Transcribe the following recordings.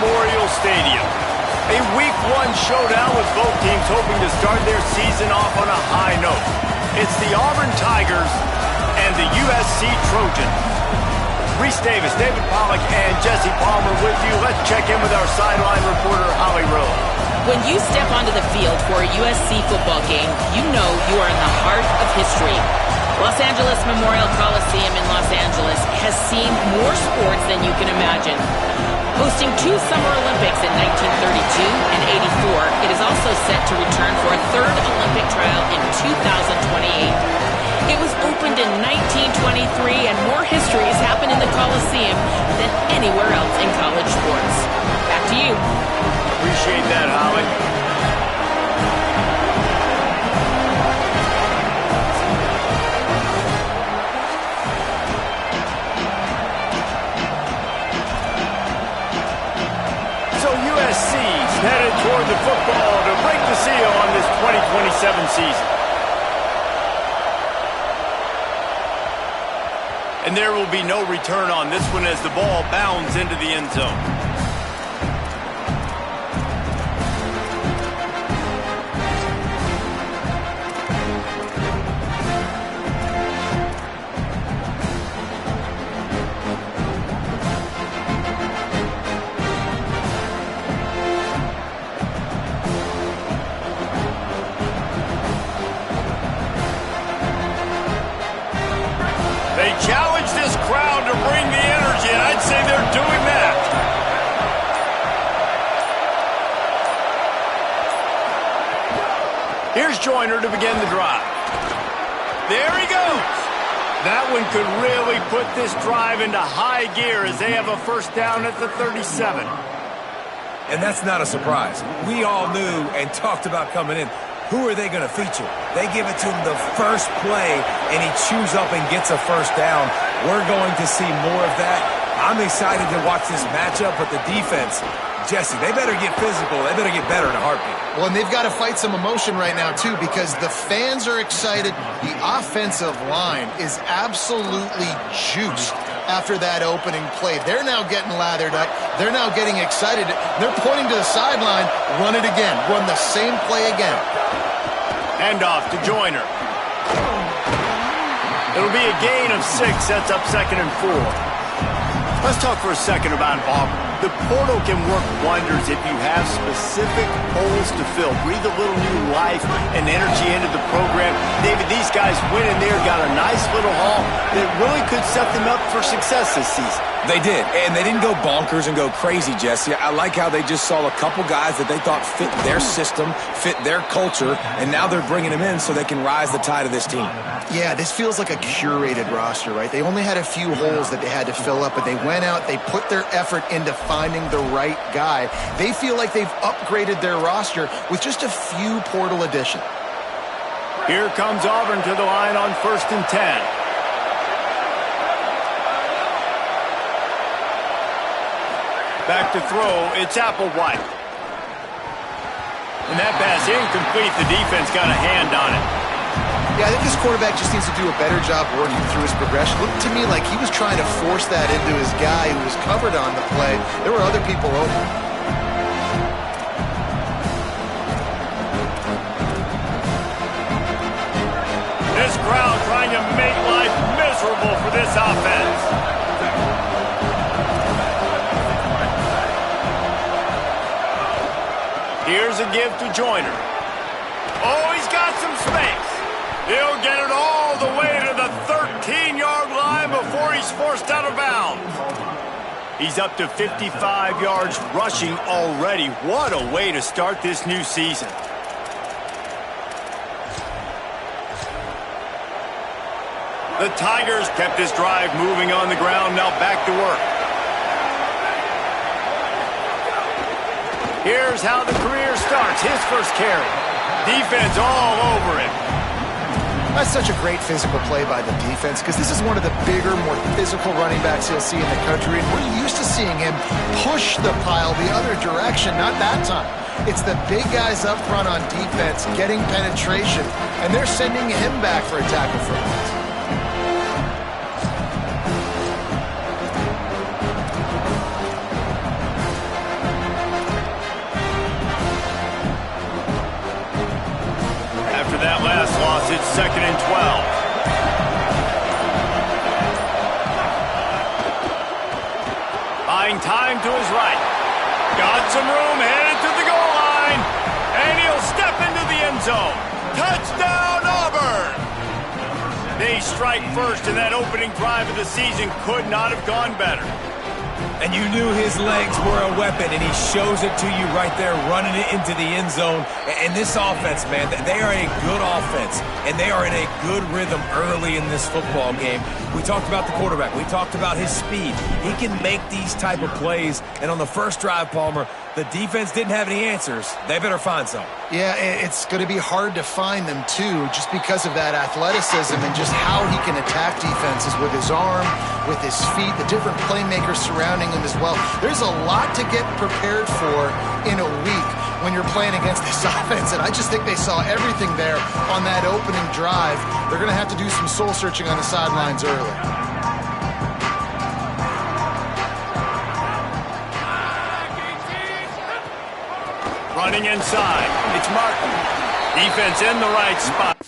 Memorial Stadium. A Week 1 showdown with both teams hoping to start their season off on a high note. It's the Auburn Tigers and the USC Trojans. Reese Davis, David Pollack, and Jesse Palmer with you. Let's check in with our sideline reporter, Holly Rowe. When you step onto the field for a USC football game, you know you are in the heart of history. Los Angeles Memorial Coliseum in Los Angeles has seen more sports than you can imagine. Hosting 2 Summer Olympics in 1932 and 84, it is also set to return for a 3rd Olympic trial in 2028. It was opened in 1923, and more history has happened in the Coliseum than anywhere else in college sports. Back to you. Appreciate that, Holly. So USC's headed toward the football to break the seal on this 2027 season. And there will be no return on this one as the ball bounds into the end zone. They challenge this crowd to bring the energy, and I'd say they're doing that. Here's Joyner to begin the drive. There he goes. That one could really put this drive into high gear as they have a first down at the 37. And that's not a surprise. We all knew and talked about coming in. Who are they going to feature? They give it to him the first play, and he chews up and gets a first down. We're going to see more of that. I'm excited to watch this matchup, but the defense, Jesse, they better get physical. They better get better in a heartbeat. Well, and they've got to fight some emotion right now, too, because the fans are excited. The offensive line is absolutely juiced after that opening play. They're now getting lathered up. They're now getting excited. They're pointing to the sideline. Run it again. Run the same play again. Handoff to Joyner. It'll be a gain of 6. Sets up 2nd and 4. Let's talk for a second about Auburn. The portal can work wonders if you have specific holes to fill. Breathe a little new life and energy into the program. David, these guys went in there, got a nice little haul that really could set them up for success this season. They did, and they didn't go bonkers and go crazy, Jesse. I like how they just saw a couple guys that they thought fit their system, fit their culture, and now they're bringing them in so they can rise the tide of this team. Yeah, this feels like a curated roster, right? They only had a few holes that they had to fill up, but they went out, they put their effort into finding the right guy. They feel like they've upgraded their roster with just a few portal additions. Here comes Auburn to the line on 1st and 10. Back to throw, it's Applewhite. And that pass incomplete. The defense got a hand on it. Yeah, I think this quarterback just needs to do a better job working through his progression. Looked to me like he was trying to force that into his guy who was covered on the play. There were other people open. This crowd trying to make life miserable for this offense. Here's a give to Joyner. Oh, he's got some space. He'll get it all the way to the 13-yard line before he's forced out of bounds. He's up to 55 yards rushing already. What a way to start this new season. The Tigers kept this drive moving on the ground. Now back to work. Here's how the career starts. His first carry. Defense all over him. That's such a great physical play by the defense because this is one of the bigger, more physical running backs you'll see in the country. And we're used to seeing him push the pile the other direction. Not that time. It's the big guys up front on defense getting penetration, and they're sending him back for a tackle for a loss. that last loss, it's 2nd and 12. Buying time to his right. Got some room, headed to the goal line. And he'll step into the end zone. Touchdown, Auburn! They strike first, and that opening drive of the season could not have gone better. And you knew his legs were a weapon, and he shows it to you right there, running it into the end zone. And this offense, man, they are a good offense, and they are in a good rhythm early in this football game. We talked about the quarterback. We talked about his speed. He can make these type of plays, and on the first drive, Palmer, the defense didn't have any answers. They better find some. Yeah, it's going to be hard to find them, too, just because of that athleticism and just how he can attack defenses with his arm, with his feet, the different playmakers surrounding him as well. There's a lot to get prepared for in a week when you're playing against this offense, and I just think they saw everything there on that opening drive. They're going to have to do some soul-searching on the sidelines early. Running inside, it's Martin. Defense in the right spot.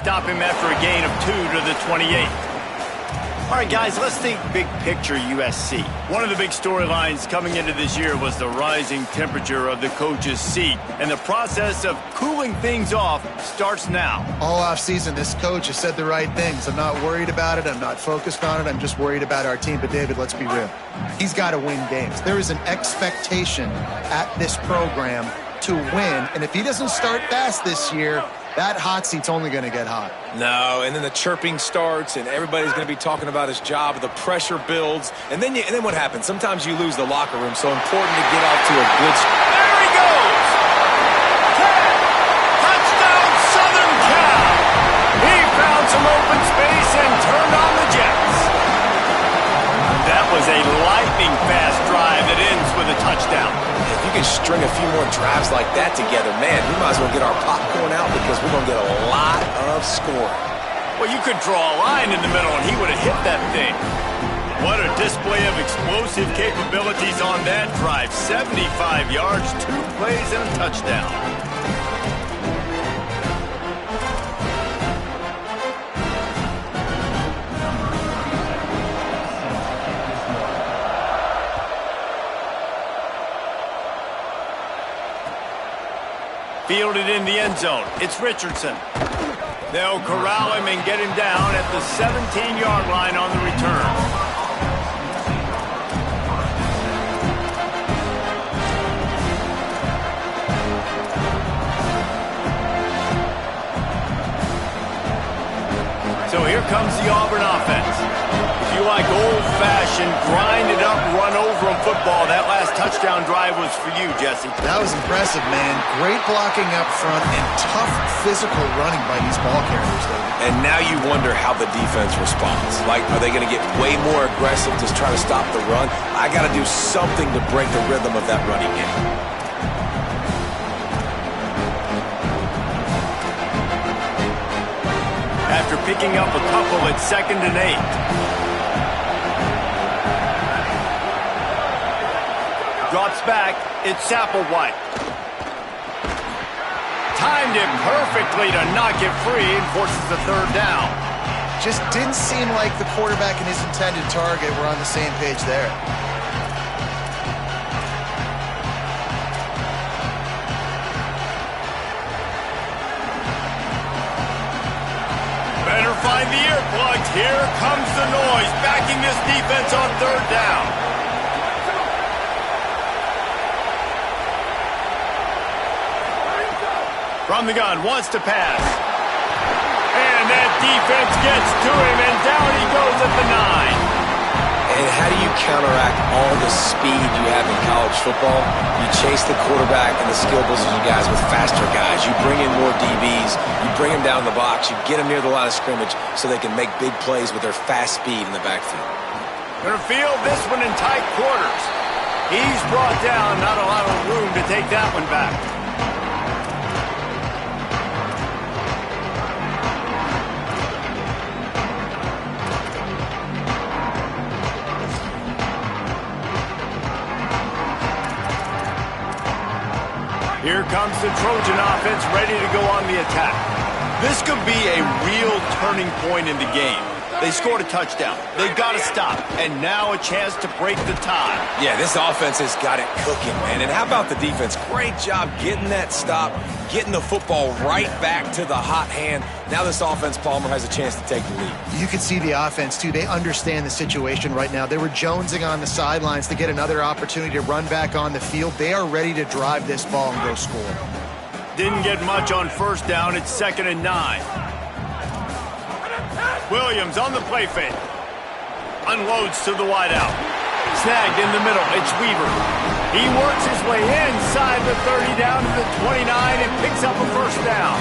Stop him after a gain of 2 to the 28. All right, guys, let's think big picture USC. One of the big storylines coming into this year was the rising temperature of the coach's seat, and the process of cooling things off starts now. All offseason, this coach has said the right things. I'm not worried about it. I'm not focused on it. I'm just worried about our team. But, David, let's be real. He's got to win games. There is an expectation at this program to win, and if he doesn't start fast this year, that hot seat's only going to get hot. No, and then the chirping starts, and everybody's going to be talking about his job. The pressure builds, and then what happens? Sometimes you lose the locker room. So important to get off to a good start. There he goes! Touchdown, Southern Cal! He found some open space and turned on the Jets. That was a lightning-fast drive that ends with a touchdown. If you can string a few more drives like that together, man, we might as well get our popcorn out because we're going to get a lot of scoring. Well, you could draw a line in the middle and he would have hit that thing. What a display of explosive capabilities on that drive. 75 yards, 2 plays, and a touchdown. Fielded in the end zone. It's Richardson. They'll corral him and get him down at the 17-yard line on the return. So here comes the Auburn offense. If you like old-fashioned, grind-it-up, run-over-'em football, that last touchdown drive was for you, Jesse. That was impressive, man. Great blocking up front and tough physical running by these ball carriers, David. And now you wonder how the defense responds. Like, are they going to get way more aggressive to try to stop the run? I got to do something to break the rhythm of that running game. After picking up a couple at 2nd and 8. Drops back. It's Applewhite. Timed it perfectly to knock it free and forces the 3rd down. Just didn't seem like the quarterback and his intended target were on the same page there. Better find the earplugs. Here comes the noise, backing this defense on 3rd down. From the gun, wants to pass. And that defense gets to him, and down he goes at the 9. And how do you counteract all the speed you have in college football? You chase the quarterback and the skill position guys with faster guys. You bring in more DBs. You bring them down the box. You get them near the line of scrimmage so they can make big plays with their fast speed in the backfield. Gonna field this one in tight quarters. He's brought down, not a lot of room to take that one back. Here comes the Trojan offense ready to go on the attack. This could be a real turning point in the game. They scored a touchdown. They've got to stop. And now a chance to break the tie. Yeah, this offense has got it cooking, man. And how about the defense? Great job getting that stop, getting the football right back to the hot hand. Now this offense, Palmer, has a chance to take the lead. You can see the offense, too. They understand the situation right now. They were jonesing on the sidelines to get another opportunity to run back on the field. They are ready to drive this ball and go score. Didn't get much on first down. It's 2nd and 9. Williams on the play fake. Unloads to the wideout. Snagged in the middle. It's Weaver. He works his way inside the 30 down to the 29 and picks up a first down.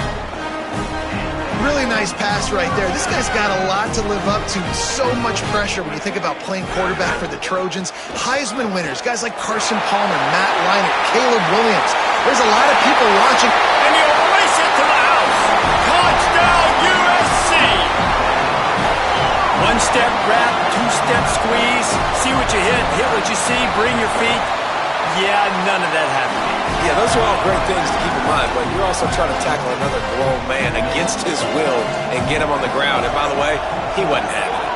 Really nice pass right there. This guy's got a lot to live up to. So much pressure when you think about playing quarterback for the Trojans. Heisman winners, guys like Carson Palmer, Matt Leinart, Caleb Williams. There's a lot of people watching. And he'll race it to the house. Touchdown, USC. One-step grab, two-step squeeze. See what you hit what you see, bring your feet. Yeah, none of that happened. Yeah, those are all great things to keep in mind, but you're also trying to tackle another grown man against his will and get him on the ground. And by the way, he wasn't having it.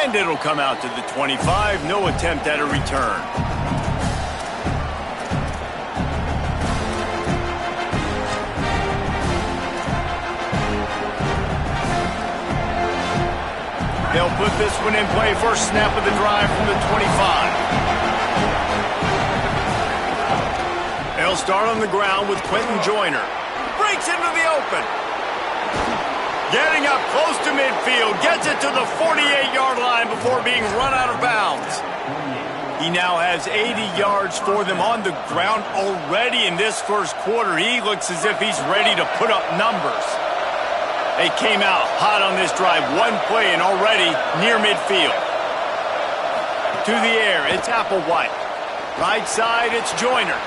And it'll come out to the 25. No attempt at a return. They'll put this one in play. First snap of the drive from the 25. They'll start on the ground with Quentin Joyner. Breaks into the open. Getting up close to midfield. Gets it to the 48-yard line before being run out of bounds. He now has 80 yards for them on the ground already in this first quarter. He looks as if he's ready to put up numbers. They came out hot on this drive. One play and already near midfield. To the air, it's Applewhite. Right side, it's Joyner.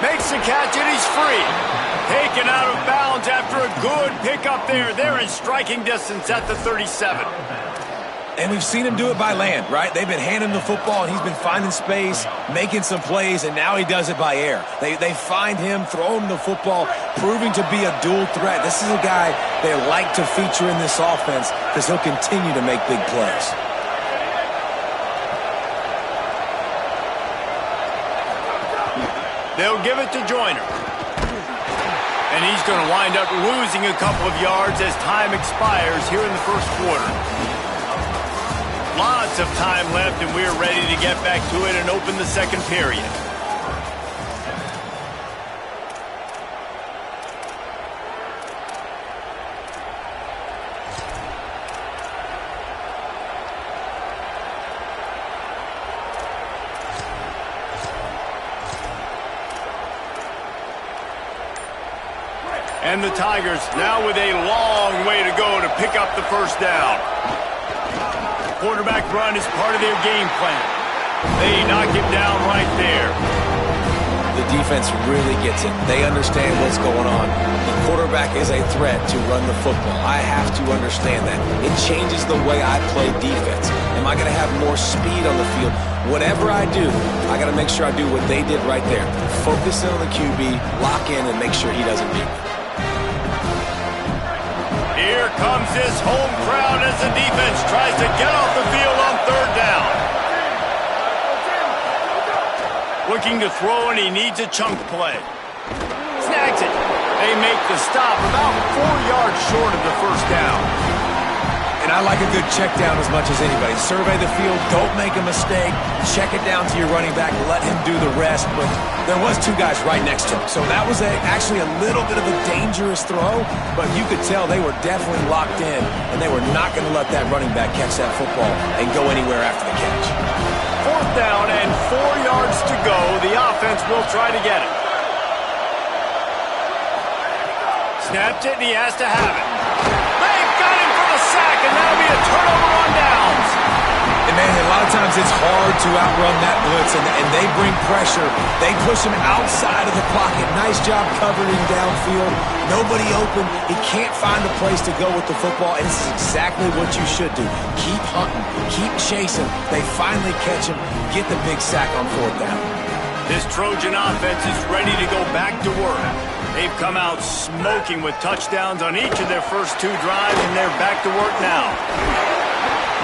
Makes the catch and he's free. Taken out of bounds after a good pickup there. They're in striking distance at the 37. And we've seen him do it by land, right? They've been handing him the football, and he's been finding space, making some plays, and now he does it by air. They find him, throw him the football, proving to be a dual threat. This is a guy they like to feature in this offense because he'll continue to make big plays. They'll give it to Joyner. And he's going to wind up losing a couple of yards as time expires here in the first quarter. Lots of time left, and we're ready to get back to it and open the second period. And the Tigers now with a long way to go to pick up the first down. Quarterback run is part of their game plan. They knock him down right there. The defense really gets it. They understand what's going on. The quarterback is a threat to run the football. I have to understand that. It changes the way I play defense. Am I going to have more speed on the field? Whatever I do, I got to make sure I do what they did right there. Focus in on the QB, lock in, and make sure he doesn't beat me. Here comes his home crowd as the defense tries to get off the field on third down. Looking to throw, and he needs a chunk play. Snags it. They make the stop about 4 yards short of the first down. And I like a good check down as much as anybody. Survey the field, don't make a mistake, check it down to your running back, let him do the rest. But there was two guys right next to him. So that was actually a little bit of a dangerous throw, but you could tell they were definitely locked in, and they were not going to let that running back catch that football and go anywhere after the catch. Fourth down and 4 yards to go. The offense will try to get it. Snapped it, and he has to have it. They've got him for the sack, and that'll be a turnover on downs. And, man, a lot of times it's hard to outrun that blitz, and they bring pressure. They push him outside of the pocket. Nice job covering downfield. Nobody open. He can't find a place to go with the football, and this is exactly what you should do. Keep hunting. Keep chasing. They finally catch him. Get the big sack on 4th down. This Trojan offense is ready to go back to work. They've come out smoking with touchdowns on each of their first 2 drives, and they're back to work now.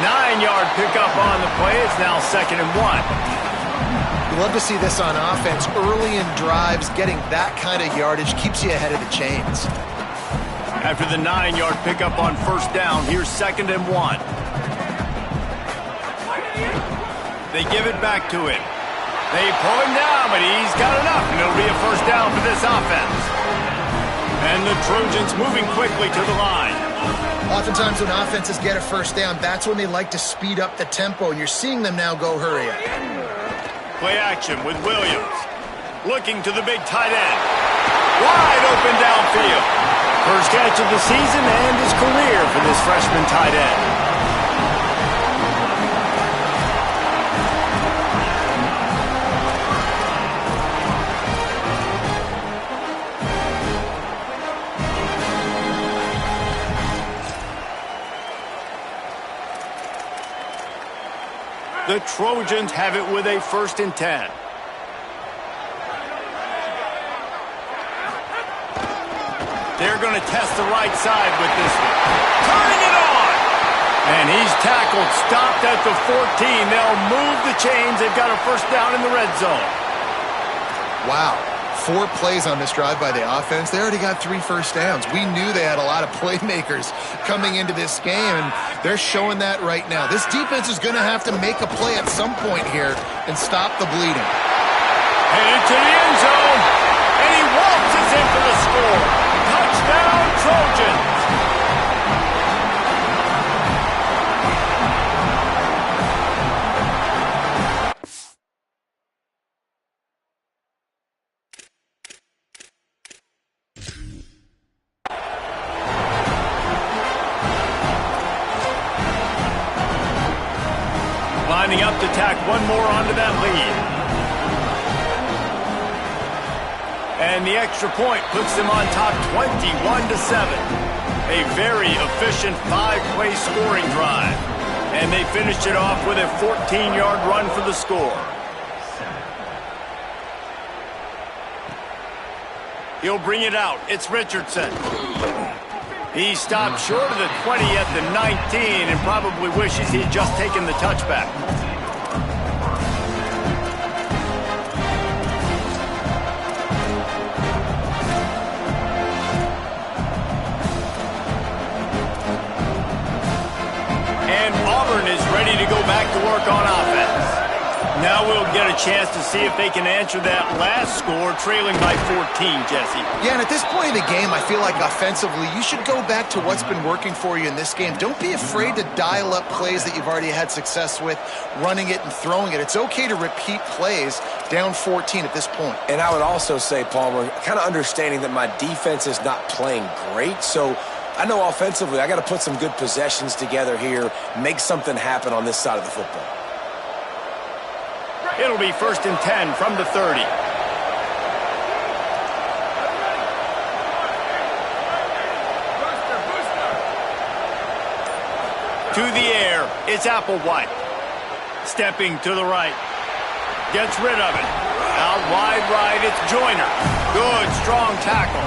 9-yard pickup on the play. It's now 2nd and 1. You love to see this on offense. Early in drives, getting that kind of yardage keeps you ahead of the chains. After the 9-yard pickup on 1st down, here's 2nd and 1. They give it back to him. They pull him down, but he's got enough, and it'll be a 1st down for this offense. And the Trojans moving quickly to the line. Oftentimes when offenses get a 1st down, that's when they like to speed up the tempo, and you're seeing them now go hurry up. Play action with Williams. Looking to the big tight end. Wide open downfield. First catch of the season and his career for this freshman tight end. The Trojans have it with a 1st and 10. They're going to test the right side with this one. Turning it on! And he's tackled, stopped at the 14. They'll move the chains. They've got a 1st down in the red zone. Wow. 4 plays on this drive by the offense. They already got 3 1st downs. We knew they had a lot of playmakers coming into this game, and they're showing that right now. This defense is going to have to make a play at some point here and stop the bleeding. Headed to the end zone, and he waltzes in for the score. Touchdown, Trojans! Lining up to tack one more onto that lead. And the extra point puts them on top 21-7. A very efficient 5-play scoring drive. And they finished it off with a 14-yard run for the score. He'll bring it out. It's Richardson. He stopped short of the 20 at the 19 and probably wishes he had just taken the touchback. And Auburn is ready to go back to work on offense. Now we'll get a chance to see if they can answer that last score, trailing by 14, Jesse. Yeah, and at this point in the game, I feel like offensively, you should go back to what's been working for you in this game. Don't be afraid to dial up plays that you've already had success with, running it and throwing it. It's okay to repeat plays down 14 at this point. And I would also say, Palmer, kind of understanding that my defense is not playing great, so I know offensively I got to put some good possessions together here, make something happen on this side of the football. It'll be 1st and 10 from the 30. To the air, it's Applewhite. Stepping to the right. Gets rid of it. Out wide right, it's Joyner. Good, strong tackle.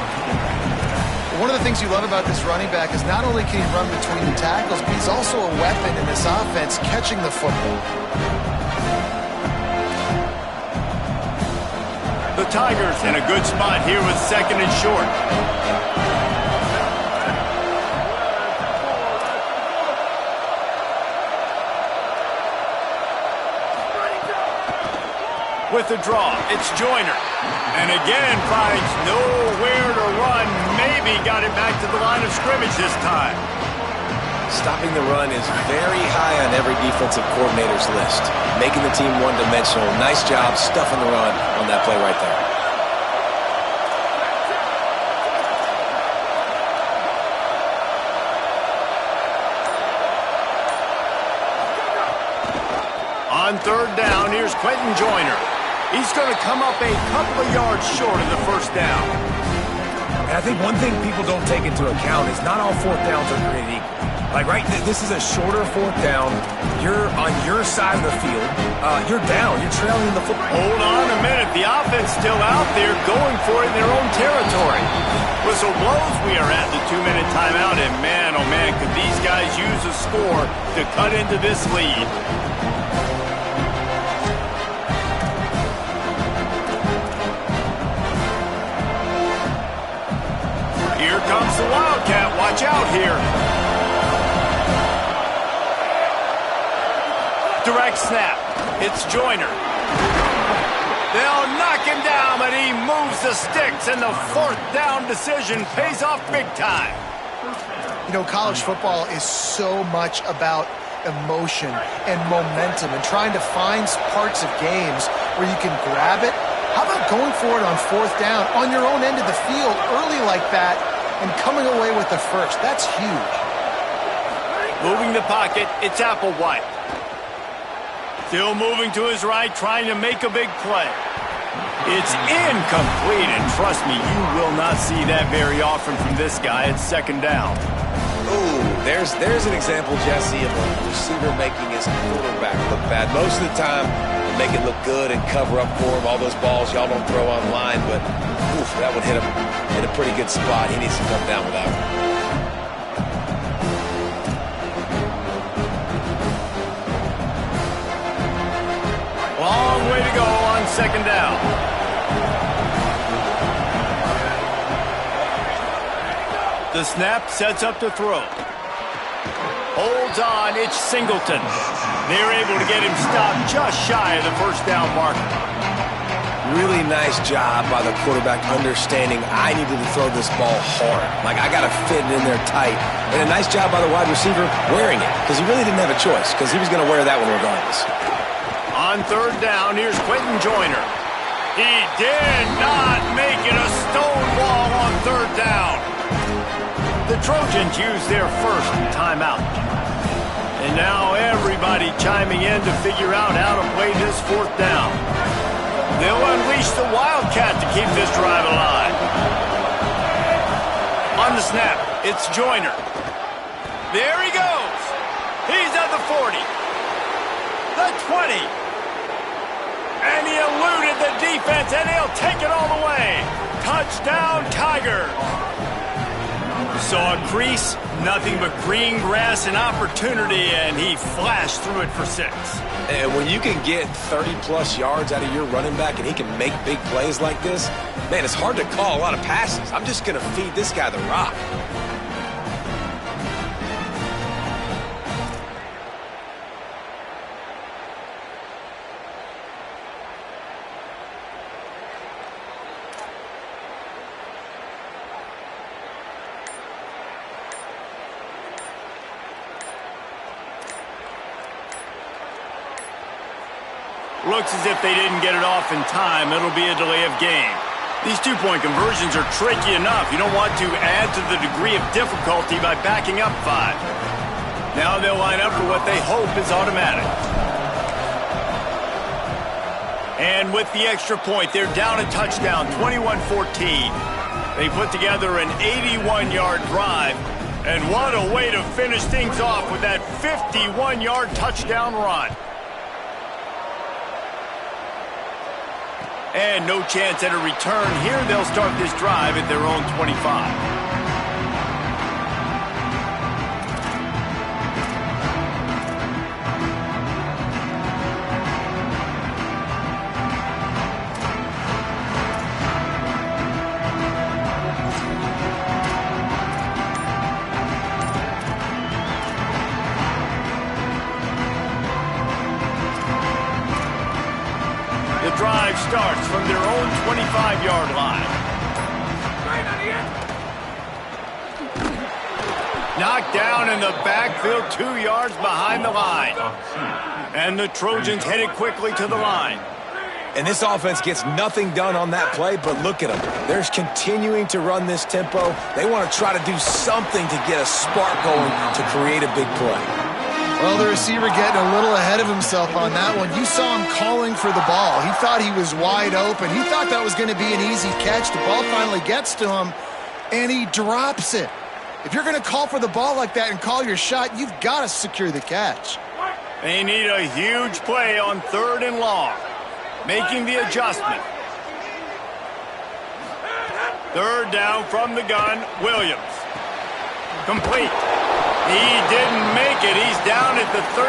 One of the things you love about this running back is not only can he run between the tackles, but he's also a weapon in this offense catching the football. The Tigers in a good spot here with 2nd and short. With the draw, it's Joyner. And again finds nowhere to run. Maybe got it back to the line of scrimmage this time. Stopping the run is very high on every defensive coordinator's list. Making the team one-dimensional. Nice job stuffing the run on that play right there. On third down, here's Quentin Joyner. He's going to come up a couple of yards short of the first down. And I think one thing people don't take into account is not all fourth downs are created equal. Like, right, this is a shorter fourth down. You're on your side of the field. You're down. You're trailing the football. Hold on a minute. The offense still out there going for it in their own territory. Whistle blows. We are at the 2-minute timeout. And man, oh man, could these guys use a score to cut into this lead. Here comes the Wildcat. Watch out here. Direct snap. It's Joyner. They'll knock him down, but he moves the sticks, and the fourth down decision pays off big time. You know, college football is so much about emotion and momentum and trying to find parts of games where you can grab it. How about going for it on fourth down on your own end of the field early like that and coming away with the first? That's huge. Moving the pocket, it's Applewhite. Still moving to his right, trying to make a big play. It's incomplete, and trust me, you will not see that very often from this guy. It's second down. Ooh, there's an example, Jesse, of a receiver making his quarterback look bad. Most of the time, they make it look good and cover up for him. All those balls y'all don't throw online, but oof, that would hit him in a pretty good spot. He needs to come down with that one. Long way to go on second down. The snap sets up to throw. Holds on, it's Singleton. They're able to get him stopped just shy of the first down marker. Really nice job by the quarterback understanding I needed to throw this ball hard. Like, I got to fit it in there tight. And a nice job by the wide receiver wearing it, because he really didn't have a choice, because he was going to wear that one regardless. On third down, here's Quentin Joyner. He did not make it a stone wall on third down. The Trojans use their first timeout. And now everybody chiming in to figure out how to play this fourth down. They'll unleash the Wildcat to keep this drive alive. On the snap, it's Joyner. There he goes. He's at the 40. The 20. And he eluded the defense, and he'll take it all the way. Touchdown, Tigers. Saw a crease, nothing but green grass and opportunity, and he flashed through it for 6. And when you can get 30-plus yards out of your running back and he can make big plays like this, man, it's hard to call a lot of passes. I'm just going to feed this guy the rock. Looks as if they didn't get it off in time. It'll be a delay of game. These two-point conversions are tricky enough. You don't want to add to the degree of difficulty by backing up 5. Now they'll line up for what they hope is automatic. And with the extra point, they're down a touchdown, 21-14. They put together an 81-yard drive. And what a way to finish things off with that 51-yard touchdown run. And no chance at a return here. They'll start this drive at their own 25. Drive starts from their own 25-yard line. Knocked down in the backfield, 2 yards behind the line. And the Trojans headed quickly to the line. And this offense gets nothing done on that play, but look at them. They're continuing to run this tempo. They want to try to do something to get a spark going to create a big play. Well, the receiver getting a little ahead of himself on that one. You saw him calling for the ball. He thought he was wide open. He thought that was going to be an easy catch. The ball finally gets to him, and he drops it. If you're going to call for the ball like that and call your shot, you've got to secure the catch. They need a huge play on 3rd and long. Making the adjustment. 3rd down from the gun, Williams. Complete. He didn't make it. He's down at the 32,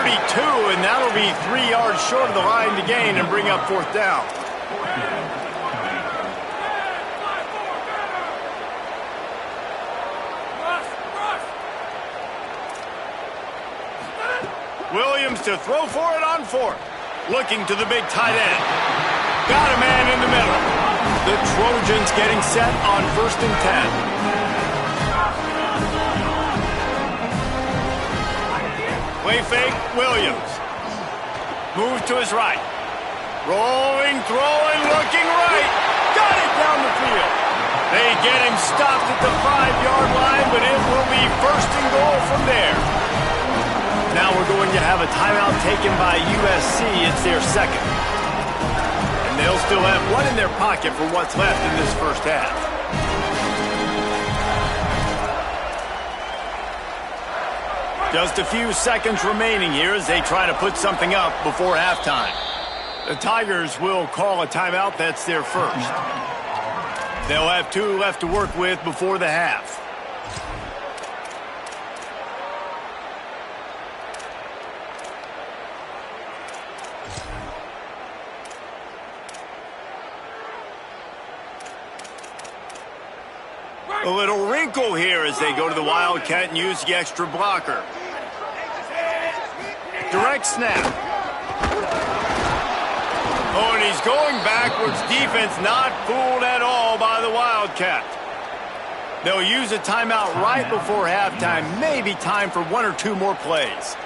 and that'll be 3 yards short of the line to gain and bring up 4th down. Williams to throw for it on 4th. Looking to the big tight end. Got a man in the middle. The Trojans getting set on 1st and 10. Play fake, Williams. Moves to his right. Rolling, throwing, looking right. Got it down the field. They get him stopped at the 5-yard line, but it will be 1st and goal from there. Now we're going to have a timeout taken by USC. It's their 2nd. And they'll still have one in their pocket for what's left in this first half. Just a few seconds remaining here as they try to put something up before halftime. The Tigers will call a timeout. That's their first. They'll have 2 left to work with before the half. A little wrinkle here as they go to the Wildcat and use the extra blocker. Direct snap. Oh, and he's going backwards. Defense not fooled at all by the Wildcat. They'll use a timeout right before halftime. Maybe time for 1 or 2 more plays.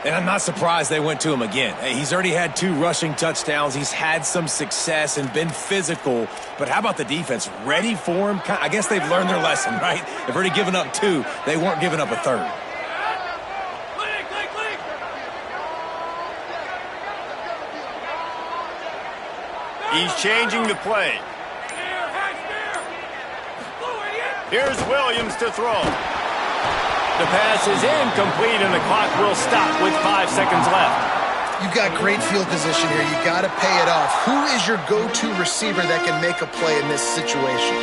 And I'm not surprised they went to him again. He's already had 2 rushing touchdowns. He's had some success and been physical. But how about the defense? Ready for him? I guess they've learned their lesson, right? They've already given up 2. They weren't giving up a 3rd. He's changing the play. Here's Williams to throw. The pass is incomplete, and the clock will stop with 5 seconds left. You've got great field position here. You got to pay it off. Who is your go-to receiver that can make a play in this situation?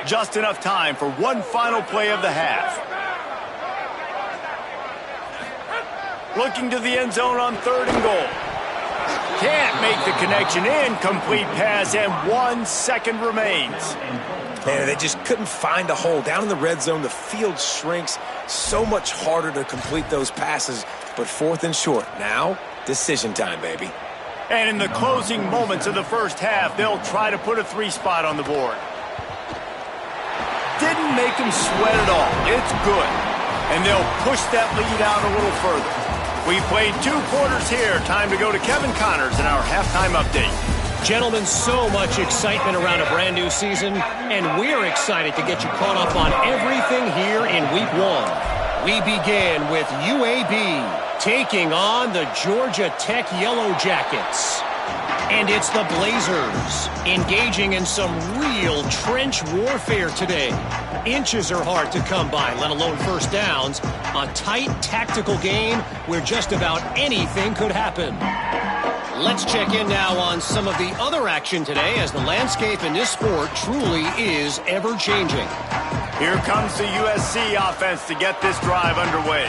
Just enough time for one final play of the half. Looking to the end zone on 3rd and goal. Can't make the connection. Incomplete pass, and 1 second remains. Man, they just couldn't find a hole. Down in the red zone, the field shrinks. So much harder to complete those passes, but 4th and short. Now, decision time, baby. And in the closing moments of the first half, they'll try to put a 3 spot on the board. Didn't make them sweat at all. It's good. And they'll push that lead out a little further. We've played 2 quarters here. Time to go to Kevin Connors in our halftime update. Gentlemen, so much excitement around a brand new season, and we're excited to get you caught up on everything here in Week 1. We begin with UAB taking on the Georgia Tech Yellow Jackets. And it's the Blazers engaging in some real trench warfare today. Inches are hard to come by, let alone first downs. A tight tactical game where just about anything could happen. Let's check in now on some of the other action today, as the landscape in this sport truly is ever-changing. Here comes the USC offense to get this drive underway.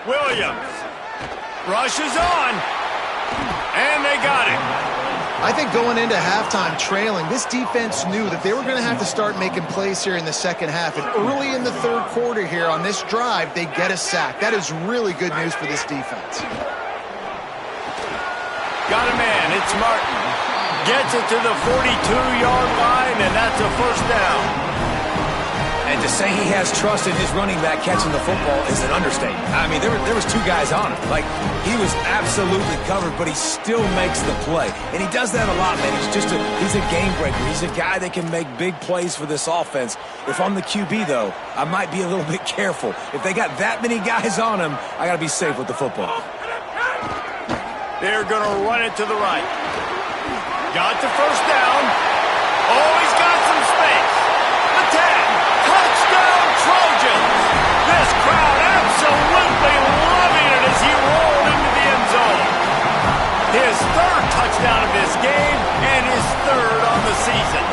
Williams rushes on, and they got it. I think going into halftime trailing, this defense knew that they were going to have to start making plays here in the second half. And early in the 3rd quarter here on this drive, they get a sack. That is really good news for this defense. Got a man. It's Martin. Gets it to the 42-yard line, and that's a first down. And to say he has trust in his running back catching the football is an understatement. I mean, there was 2 guys on him. Like, he was absolutely covered, but he still makes the play. And he does that a lot, man. He's a game breaker. He's a guy that can make big plays for this offense. If I'm the QB, though, I might be a little bit careful. If they got that many guys on him, I got to be safe with the football. They're going to run it to the right. Got the first down. Oh, he's got some space. The 10. Touchdown, Trojans. This crowd absolutely loving it as he rolled into the end zone. His 3rd touchdown of this game and his 3rd on the season.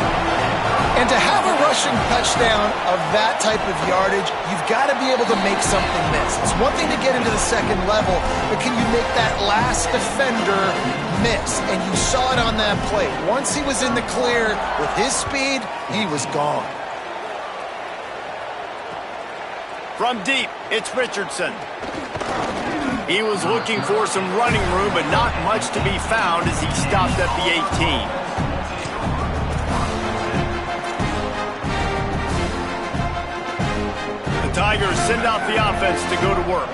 And to have a rushing touchdown of that type of yardage, you've got to be able to make something miss. It's one thing to get into the second level, but can you make that last defender miss? And you saw it on that play. Once he was in the clear with his speed, he was gone. From deep, it's Richardson. He was looking for some running room, but not much to be found as he stopped at the 18. Tigers send out the offense to go to work.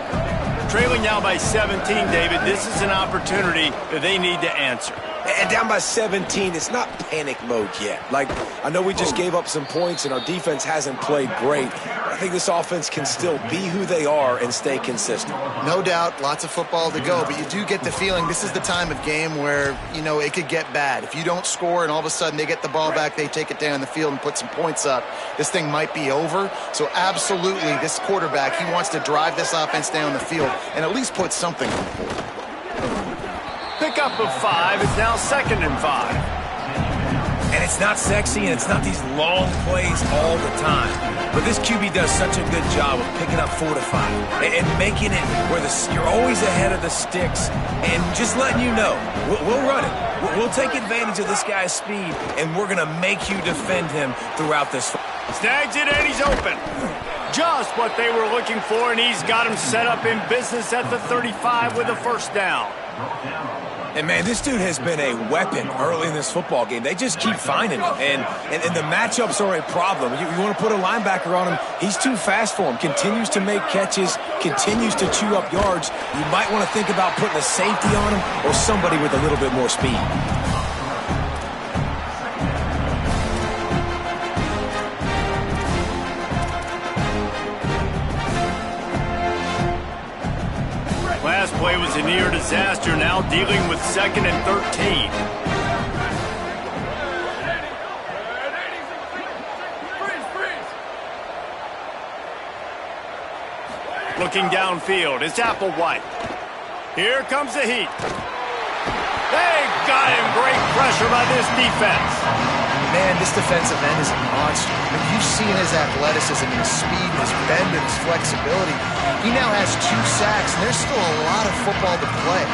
Trailing now by 17, David. This is an opportunity that they need to answer. And down by 17, it's not panic mode yet. Like, I know we just gave up some points and our defense hasn't played great. I think this offense can still be who they are and stay consistent. No doubt, lots of football to go, but you do get the feeling this is the time of game where, you know, it could get bad. If you don't score and all of a sudden they get the ball back, they take it down the field and put some points up, this thing might be over. So absolutely, this quarterback, he wants to drive this offense down the field and at least put something on the board. Pickup of 5 is now 2nd and 5. And it's not sexy, and it's not these long plays all the time. But this QB does such a good job of picking up 4 to 5 and making it where you're always ahead of the sticks and just letting you know, we'll run it. We'll take advantage of this guy's speed, and we're going to make you defend him throughout this. Snags it, and he's open. Just what they were looking for, and he's got him set up in business at the 35 with a first down. And, man, this dude has been a weapon early in this football game. They just keep finding him. And the matchups are a problem. You want to put a linebacker on him, he's too fast for him. Continues to make catches, continues to chew up yards. You might want to think about putting a safety on him or somebody with a little bit more speed. Last play was a near disaster, now dealing with 2nd and 13. Looking downfield, it's Applewhite. Here comes the heat. They got him. Great pressure by this defense. Man, this defensive end is a monster. I mean, you've seen his athleticism and his speed, his bend, and his flexibility. He now has 2 sacks, and there's still a lot of football to play.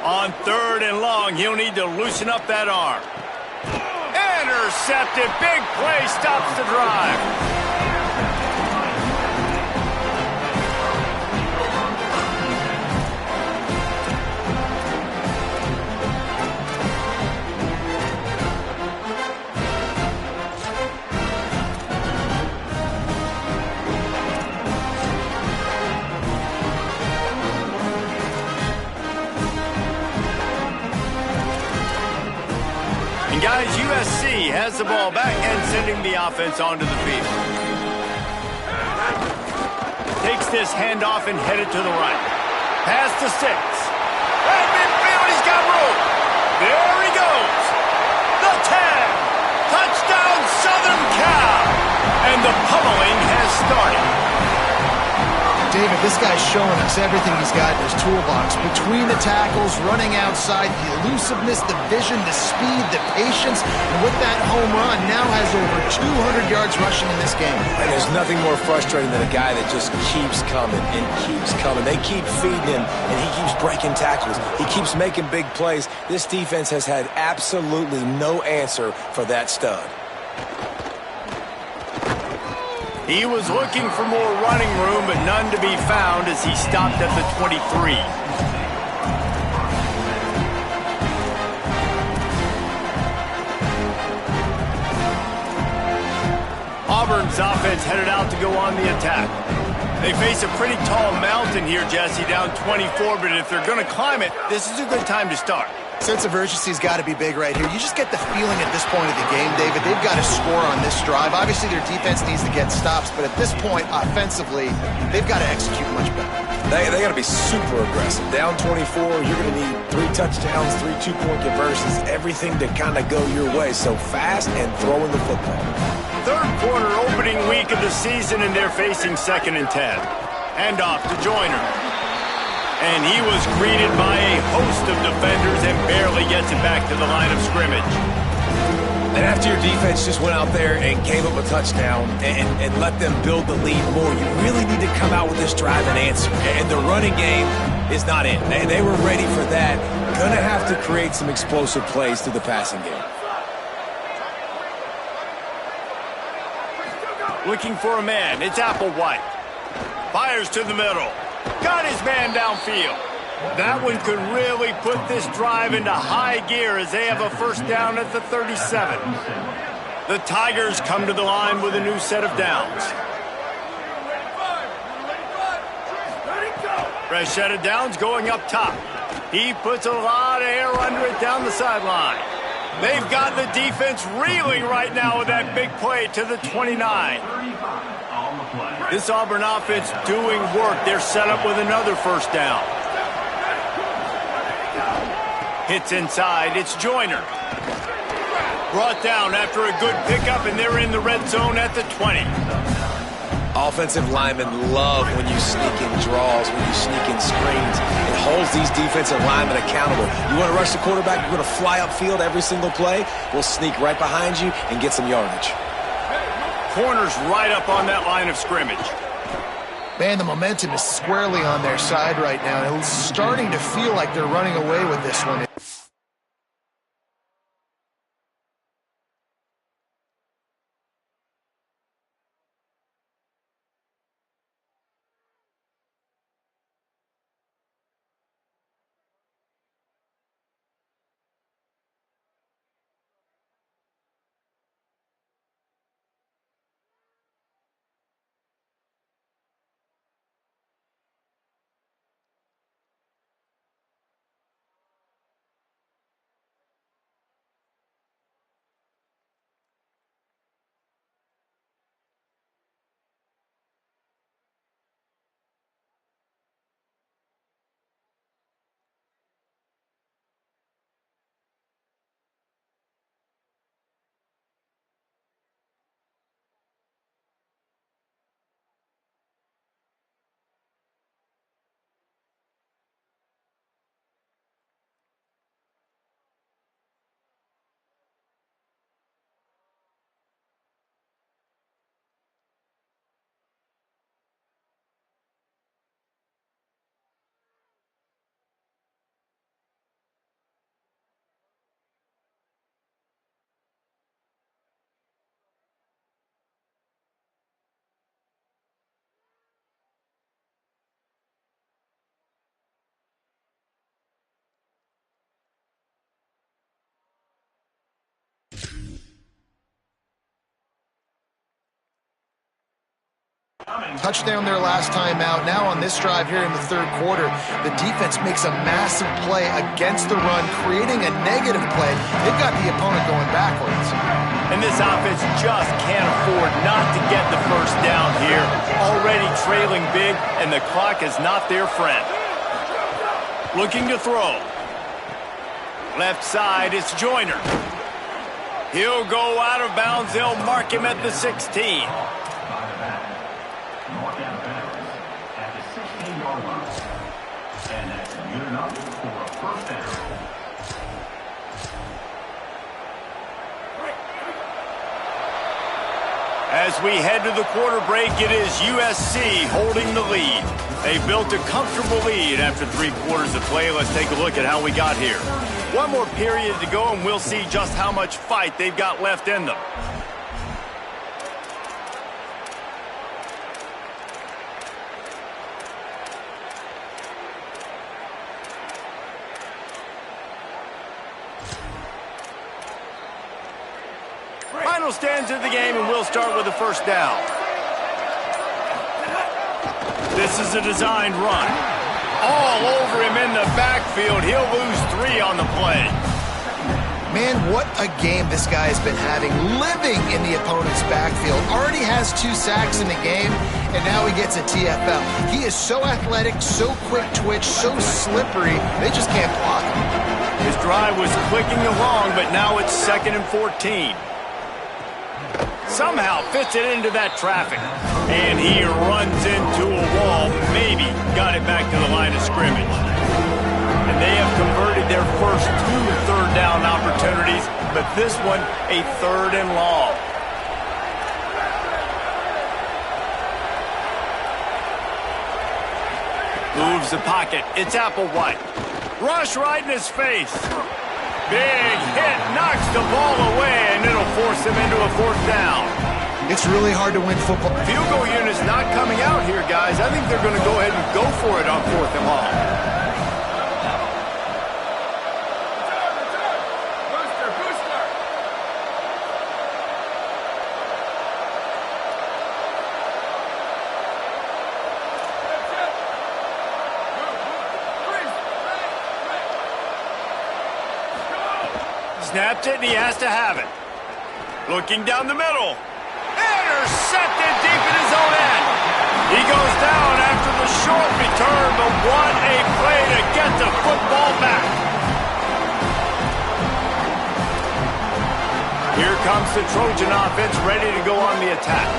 On 3rd and long, he'll need to loosen up that arm. Intercepted. Big play stops the drive. Guys, USC has the ball back and sending the offense onto the field. Takes this handoff and headed to the right. Pass to 6. At midfield, he's got room. There he goes. The 10. Touchdown, Southern Cal. And the pummeling has started. David, this guy's showing us everything he's got in his toolbox. Between the tackles, running outside, the elusiveness, the vision, the speed, the patience. And with that home run, now has over 200 yards rushing in this game. And there's nothing more frustrating than a guy that just keeps coming and keeps coming. They keep feeding him, and he keeps breaking tackles. He keeps making big plays. This defense has had absolutely no answer for that stud. He was looking for more running room, but none to be found as he stopped at the 23. Auburn's offense headed out to go on the attack. They face a pretty tall mountain here, Jesse, down 24, but if they're going to climb it, this is a good time to start. Sense of urgency's got to be big right here. You just get the feeling at this point of the game, David, they've got to score on this drive. Obviously, their defense needs to get stops, but at this point, offensively, they've got to execute much better. They got to be super aggressive. Down 24, you're going to need 3 touchdowns, 3 two-point conversions, everything to kind of go your way. So fast and throwing the football. Third quarter opening week of the season, and they're facing 2nd and 10. Handoff to Joyner. And he was greeted by a host of defenders and barely gets it back to the line of scrimmage. And after your defense just went out there and gave up a touchdown and let them build the lead more, you really need to come out with this drive and answer. And the running game is not in. They were ready for that. Going to have to create some explosive plays through the passing game. Looking for a man. It's Applewhite. Fires to the middle. Got his man downfield. That one could really put this drive into high gear as they have a first down at the 37. The Tigers come to the line with a new set of downs. Fresh set of downs going up top. He puts a lot of air under it down the sideline. They've got the defense reeling right now with that big play to the 29. This Auburn offense doing work. They're set up with another first down. Hits inside. It's Joyner. Brought down after a good pickup, and they're in the red zone at the 20. Offensive linemen love when you sneak in draws, when you sneak in screens. It holds these defensive linemen accountable. You want to rush the quarterback, you're going to fly upfield every single play. We'll sneak right behind you and get some yardage. Corners right up on that line of scrimmage. Man, the momentum is squarely on their side right now. It's starting to feel like they're running away with this one. Touchdown their last time out. Now on this drive here in the third quarter, the defense makes a massive play against the run, creating a negative play. They've got the opponent going backwards. And this offense just can't afford not to get the first down here. Already trailing big, and the clock is not their friend. Looking to throw. Left side, it's Joyner. He'll go out of bounds. They'll mark him at the 16. As we head to the quarter break, it is USC holding the lead. They built a comfortable lead after 3 quarters of play. Let's take a look at how we got here. One more period to go, and we'll see just how much fight they've got left in them. Final stands of the game, and we'll start with the first down. This is a designed run. All over him in the backfield. He'll lose 3 on the play. Man, what a game this guy has been having, living in the opponent's backfield. Already has 2 sacks in the game, and now he gets a TFL. He is so athletic, so quick twitch, so slippery, they just can't block him. His drive was clicking along, but now it's 2nd and 14. Somehow fits it into that traffic. And he runs into a wall. Maybe got it back to the line of scrimmage. And they have converted their first 2 third down opportunities, but this one a 3rd and long. Moves the pocket. It's Applewhite. Rush right in his face. Big hit, knocks the ball away, and it'll force him into a 4th down. It's really hard to win football. Field goal unit's not coming out here, guys. I think they're going to go ahead and go for it on 4th and long. Snapped it, and he has to have it. Looking down the middle. Intercepted deep in his own end. He goes down after the short return, but what a play to get the football back. Here comes the Trojan offense ready to go on the attack.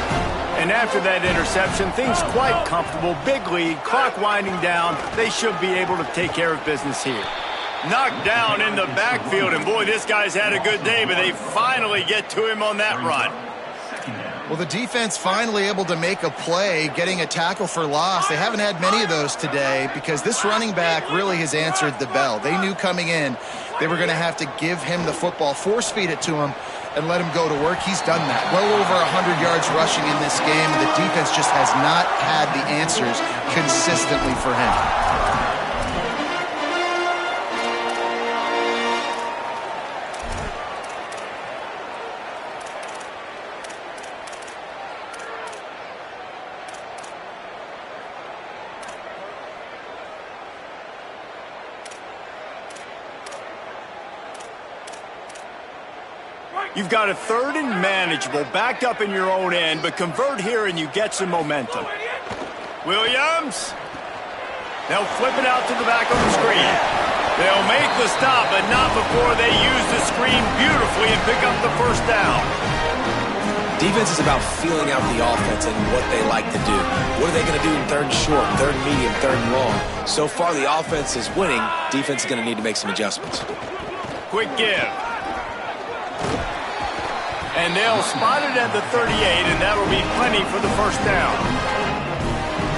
And after that interception, things quite comfortable. Big lead, clock winding down. They should be able to take care of business here. Knocked down in the backfield, and boy, this guy's had a good day, but they finally get to him on that run. Well, the defense finally able to make a play, getting a tackle for loss. They haven't had many of those today because this running back really has answered the bell. They knew coming in they were going to have to give him the football, force feed it to him, and let him go to work. He's done that. Well over 100 yards rushing in this game. The defense just has not had the answers consistently for him. You've got a 3rd and manageable, backed up in your own end, but convert here and you get some momentum. Williams. They'll flip it out to the back of the screen. They'll make the stop, but not before they use the screen beautifully and pick up the 1st down. Defense is about feeling out the offense and what they like to do. What are they going to do in 3rd and short, 3rd and medium, 3rd and long? So far, the offense is winning. Defense is going to need to make some adjustments. Quick give. And they'll spot it at the 38, and that'll be plenty for the 1st down.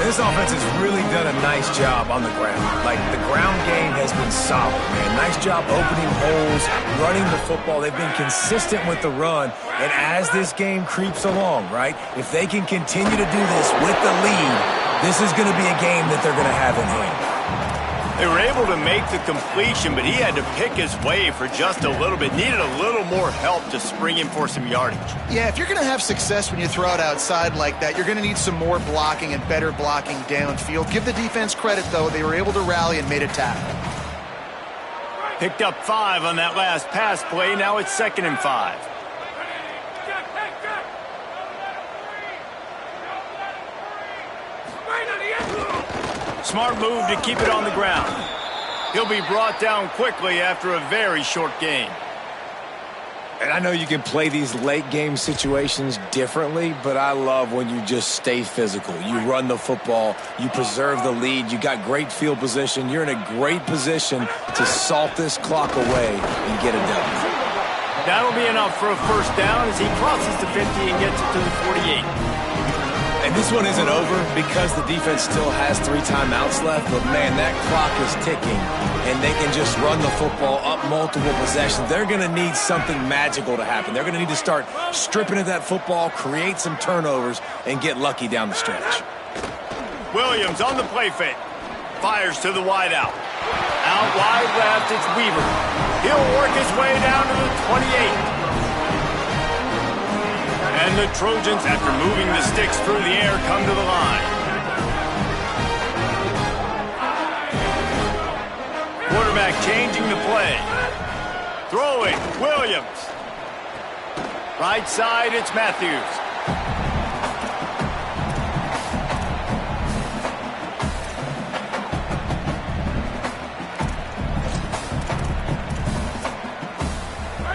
This offense has really done a nice job on the ground. Like, the ground game has been solid, man. Nice job opening holes, running the football. They've been consistent with the run. And as this game creeps along, right, if they can continue to do this with the lead, this is going to be a game that they're going to have in hand. They were able to make the completion, but he had to pick his way for just a little bit. Needed a little more help to spring him for some yardage. Yeah, if you're going to have success when you throw it outside like that, you're going to need some more blocking and better blocking downfield. Give the defense credit, though. They were able to rally and made a tackle. Picked up 5 on that last pass play. Now it's 2nd and 5. Smart move to keep it on the ground. He'll be brought down quickly after a very short game. And I know you can play these late game situations differently, but I love when you just stay physical. You run the football, you preserve the lead, you got great field position, you're in a great position to salt this clock away and get it done. That'll be enough for a 1st down as he crosses the 50 and gets it to the 48. And this one isn't over because the defense still has 3 timeouts left, but man, that clock is ticking, and they can just run the football up multiple possessions. They're going to need something magical to happen. They're going to need to start stripping at that football, create some turnovers, and get lucky down the stretch. Williams on the play fake. Fires to the wideout. Out wide left, it's Weaver. He'll work his way down to the 28. And the Trojans, after moving the sticks through the air, come to the line. Quarterback changing the play. Throwing, Williams. Right side, it's Matthews.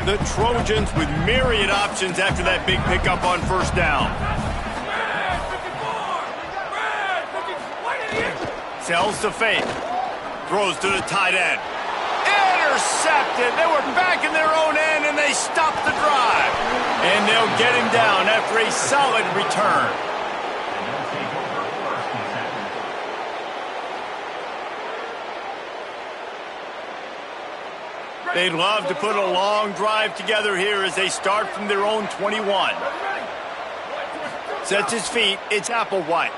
The Trojans with myriad options after that big pickup on first down. Sells to fake. Throws to the tight end. Intercepted. They were back in their own end, and they stopped the drive. And they'll get him down after a solid return. They'd love to put a long drive together here as they start from their own 21. Sets his feet. It's Applewhite.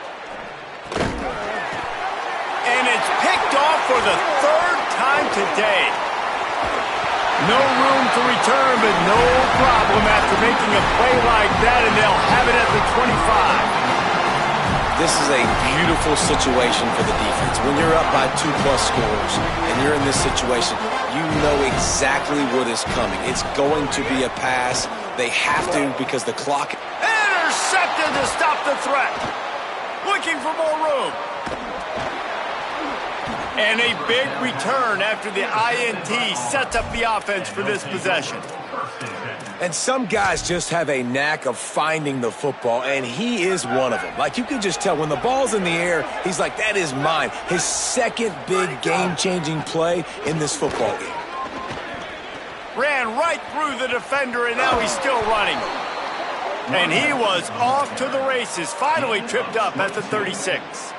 And it's picked off for the third time today. No room to return, but no problem after making a play like that, and they'll have it at the 25. This is a beautiful situation for the defense. When you're up by 2+ scores and you're in this situation, you know exactly what is coming. It's going to be a pass. They have to because the clock... Intercepted to stop the threat. Looking for more room. And a big return after the INT sets up the offense for this possession. And some guys just have a knack of finding the football, and he is one of them. Like, you can just tell when the ball's in the air, he's like, that is mine. His second big game-changing play in this football game. Ran right through the defender, and now he's still running. And he was off to the races, finally tripped up at the 36.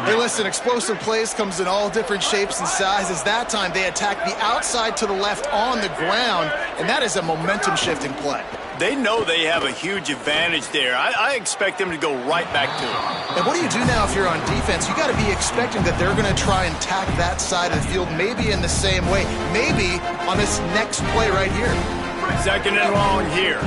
Hey, listen, explosive plays comes in all different shapes and sizes. That time, they attacked the outside to the left on the ground, and that is a momentum-shifting play. They know they have a huge advantage there. I expect them to go right back to it. And what do you do now if you're on defense? You got to be expecting that they're going to try and attack that side of the field, maybe in the same way, maybe on this next play right here. Second and long here.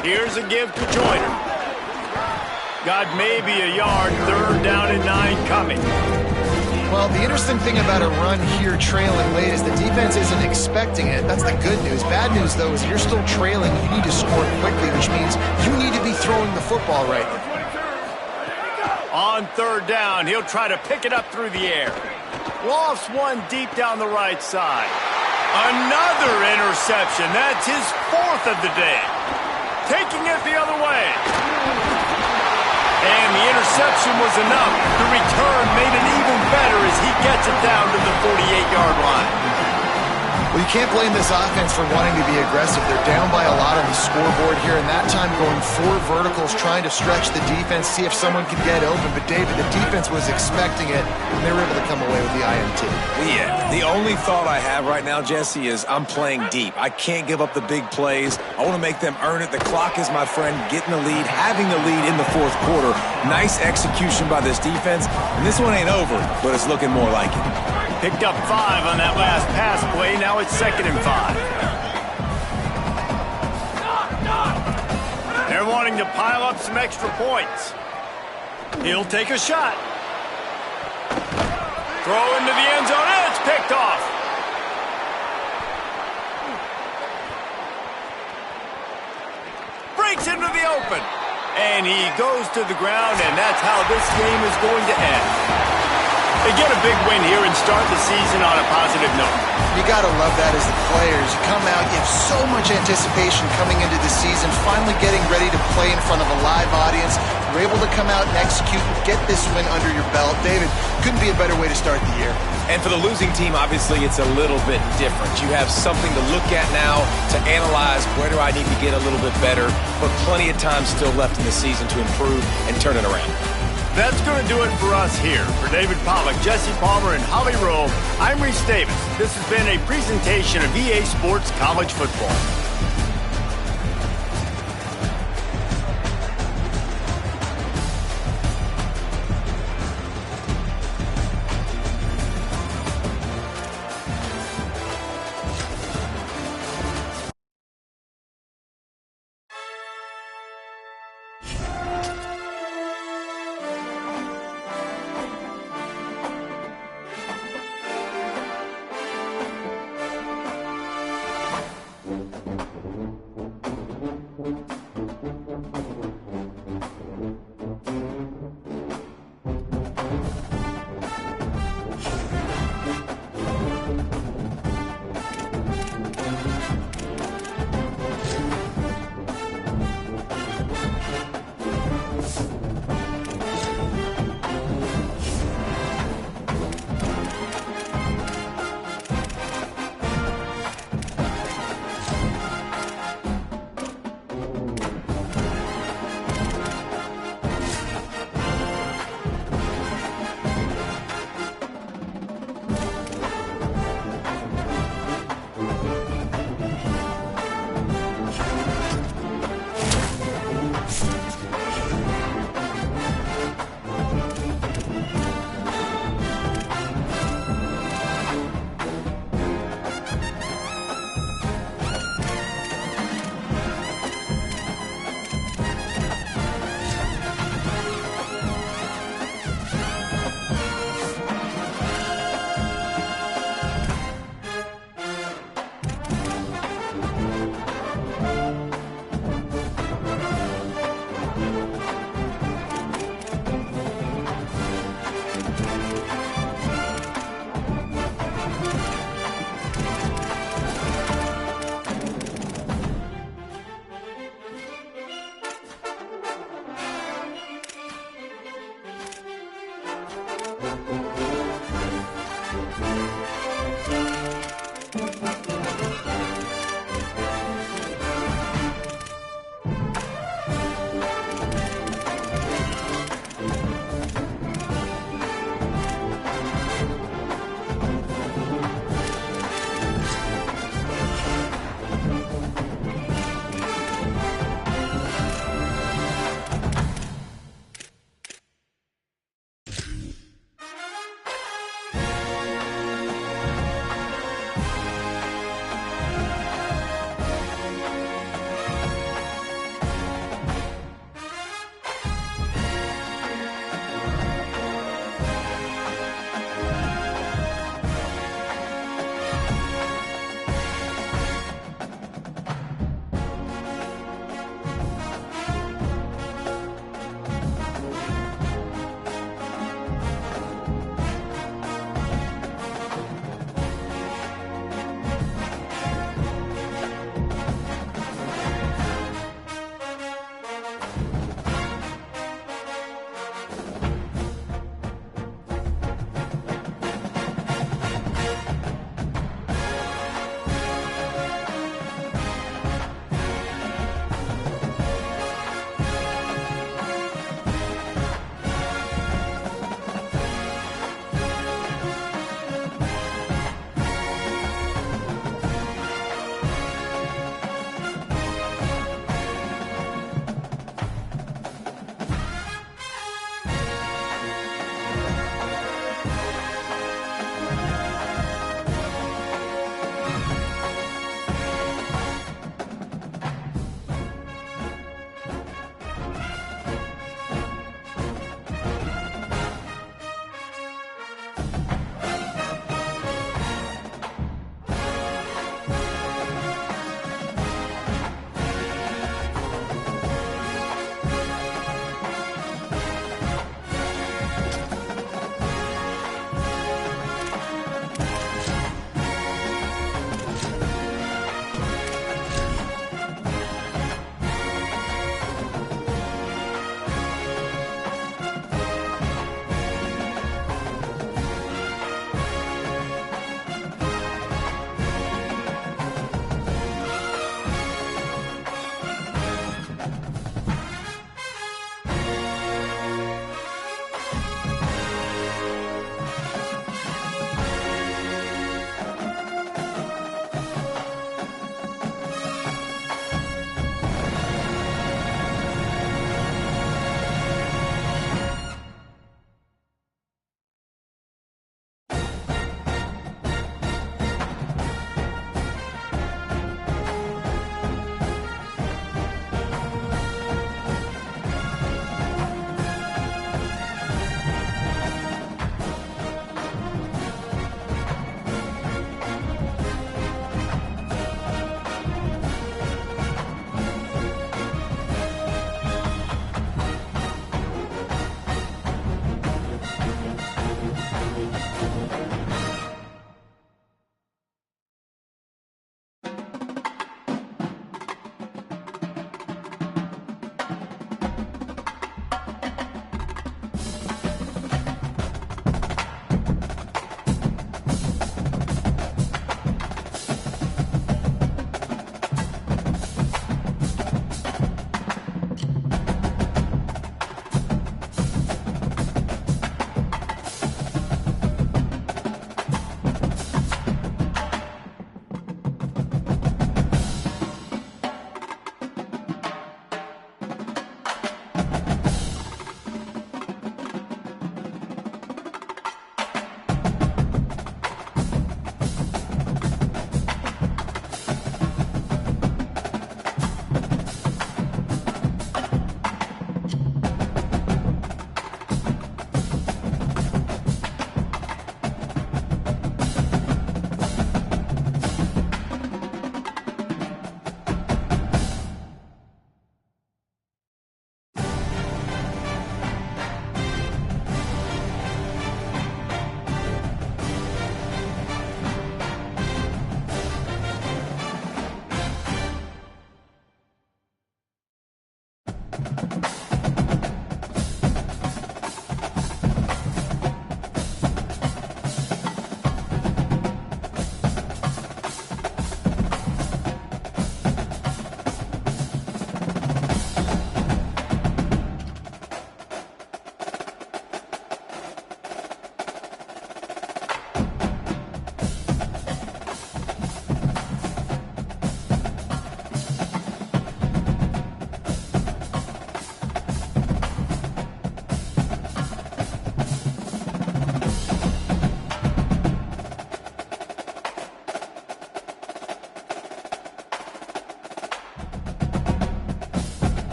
Here's a give to Joyner. Got maybe a yard, third down and 9 coming. Well, the interesting thing about a run here trailing late is the defense isn't expecting it. That's the good news. Bad news, though, is you're still trailing. You need to score quickly, which means you need to be throwing the football right now. On third down, he'll try to pick it up through the air. Lofts one deep down the right side. Another interception. That's his 4th of the day. Taking it the other way. And the interception was enough. The return made it even better as he gets it down to the 48-yard line. Well, you can't blame this offense for wanting to be aggressive. They're down by a lot on the scoreboard here, and that time going 4 verticals, trying to stretch the defense, see if someone could get open. But, David, the defense was expecting it, and they were able to come away with the INT. Yeah, the only thought I have right now, Jesse, is I'm playing deep. I can't give up the big plays. I want to make them earn it. The clock is my friend. Getting the lead, having the lead in the 4th quarter. Nice execution by this defense. And this one ain't over, but it's looking more like it. Picked up 5 on that last pass play. Now it's 2nd and 5. They're wanting to pile up some extra points. He'll take a shot. Throw into the end zone, and it's picked off. Breaks into the open. And he goes to the ground, and that's how this game is going to end. They get a big win here and start the season on a positive note. You got to love that as the players. You come out, you have so much anticipation coming into the season, finally getting ready to play in front of a live audience. You're able to come out and execute and get this win under your belt. David, couldn't be a better way to start the year. And for the losing team, obviously, it's a little bit different. You have something to look at now to analyze where do I need to get a little bit better, but plenty of time still left in the season to improve and turn it around. That's going to do it for us here. For David Pollack, Jesse Palmer, and Holly Rowe, I'm Reese Davis. This has been a presentation of EA Sports College Football.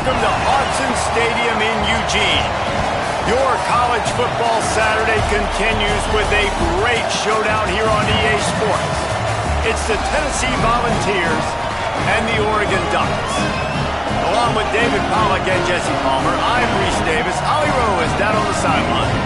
welcome to Autzen Stadium in Eugene. Your college football Saturday continues with a great showdown here on EA Sports. It's the Tennessee Volunteers and the Oregon Ducks. Along with David Pollack and Jesse Palmer, I'm Reese Davis. Ollie Rowe is down on the sideline.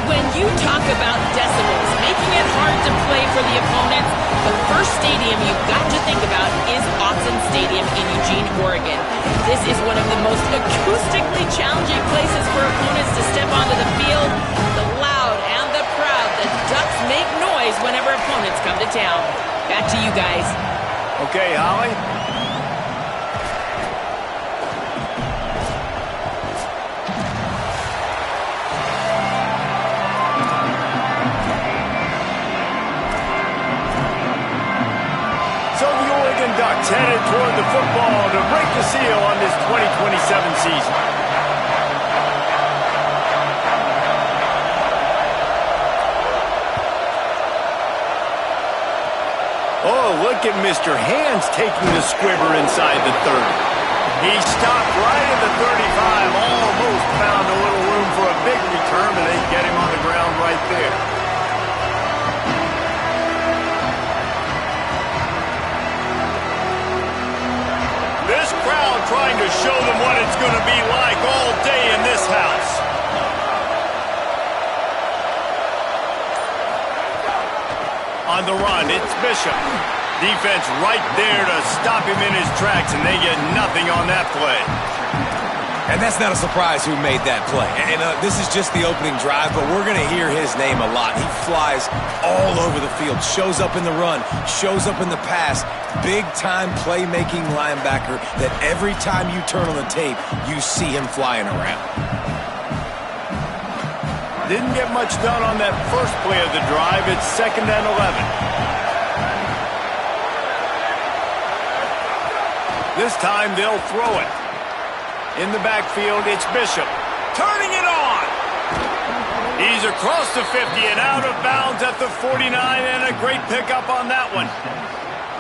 When you talk about decibels, making it hard to play for the opponents, the first stadium you've got to think about is Autzen Stadium in Eugene, Oregon. This is one of the most acoustically challenging places for opponents to step onto the field. The loud and the proud, the Ducks make noise whenever opponents come to town. Back to you guys. Okay, Holly. Ducks headed toward the football to break the seal on this 2027 season. Oh, look at Mr. Hands taking the squibber inside the 30. He stopped right at the 35, almost found a little room for a big return, but they get him on the ground right there. This crowd trying to show them what it's going to be like all day in this house. On the run, it's Bishop. Defense right there to stop him in his tracks, and they get nothing on that play. And that's not a surprise who made that play. And this is just the opening drive, but we're going to hear his name a lot. He flies all over the field, shows up in the run, shows up in the pass. Big-time playmaking linebacker that every time you turn on the tape, you see him flying around. Didn't get much done on that first play of the drive. It's 2nd and 11. This time they'll throw it. In the backfield, it's Bishop. Turning it on! He's across the 50 and out of bounds at the 49, and a great pickup on that one.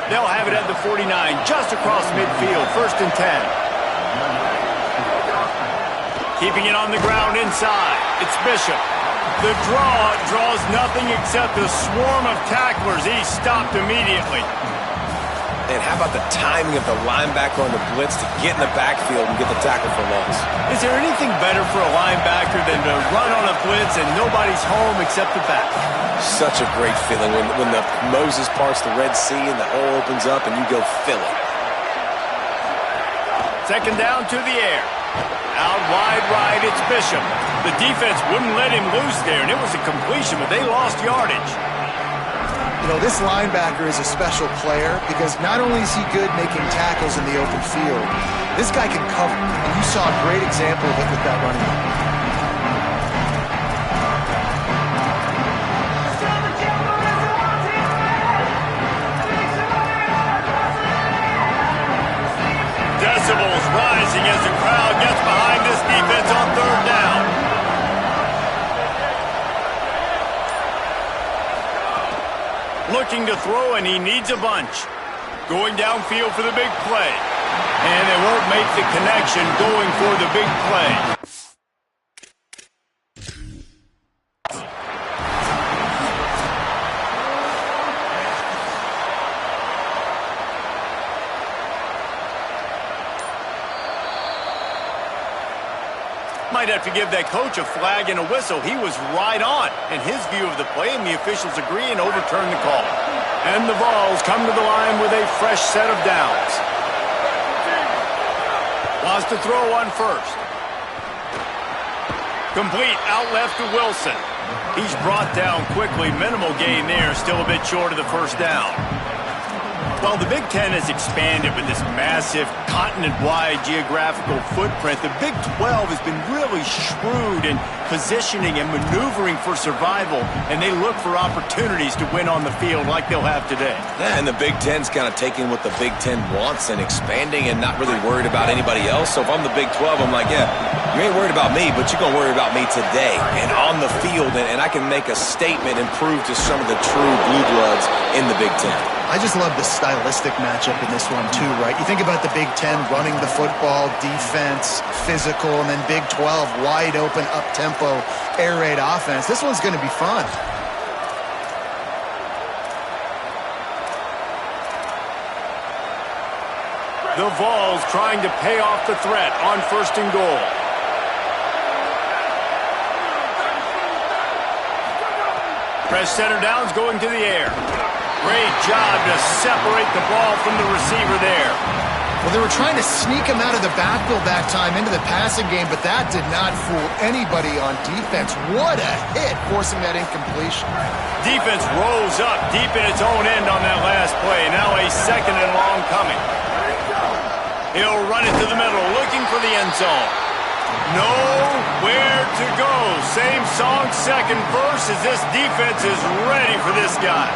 They'll have it at the 49, just across midfield, 1st and 10. Keeping it on the ground inside, it's Bishop. The draw draws nothing except a swarm of tacklers. He's stopped immediately. And how about the timing of the linebacker on the blitz to get in the backfield and get the tackle for loss? Is there anything better for a linebacker than to run on a blitz and nobody's home except the back? Such a great feeling when the Moses parts the Red Sea and the hole opens up and you go fill it. 2nd down to the air. Out wide right, it's Bishop. The defense wouldn't let him loose there, and it was a completion, but they lost yardage. You know, this linebacker is a special player because not only is he good making tackles in the open field, this guy can cover, and you saw a great example of it with that running back. Decibels rising as the crowd gets behind this defense on 3rd down. Looking to throw, and he needs a bunch. Going downfield for the big play. And they won't make the connection going for the big play. Might have to give that coach a flag and a whistle. He was right on in his view of the play, and the officials agree and overturn the call. And the Vols come to the line with a fresh set of downs. Wants to throw on 1st. Complete out left to Wilson. He's brought down quickly. Minimal gain there, still a bit short of the 1st down. Well, the Big Ten has expanded with this massive continent-wide geographical footprint. The Big 12 has been really shrewd in positioning and maneuvering for survival, and they look for opportunities to win on the field like they'll have today. Yeah, and the Big Ten's kind of taking what the Big Ten wants and expanding and not really worried about anybody else. So if I'm the Big 12, I'm like, yeah, You ain't worried about me, but you're going to worry about me today and on the field, and I can make a statement and prove to some of the true blue bloods in the Big Ten. I just love the stylistic matchup in this one too, right? You think about the Big Ten running the football, defense, physical, and then Big 12, wide open, up-tempo, air raid offense. This one's going to be fun. The Vols trying to pay off the threat on 1st and goal. Press center downs going to the air. Great job to separate the ball from the receiver there. Well, they were trying to sneak him out of the backfield that time into the passing game, but that did not fool anybody on defense. What a hit, forcing that incompletion. Defense rolls up deep in its own end on that last play. Now a 2nd and long coming. He'll run it to the middle, looking for the end zone. Nowhere to go. Same song, second verse, as this defense is ready for this guy.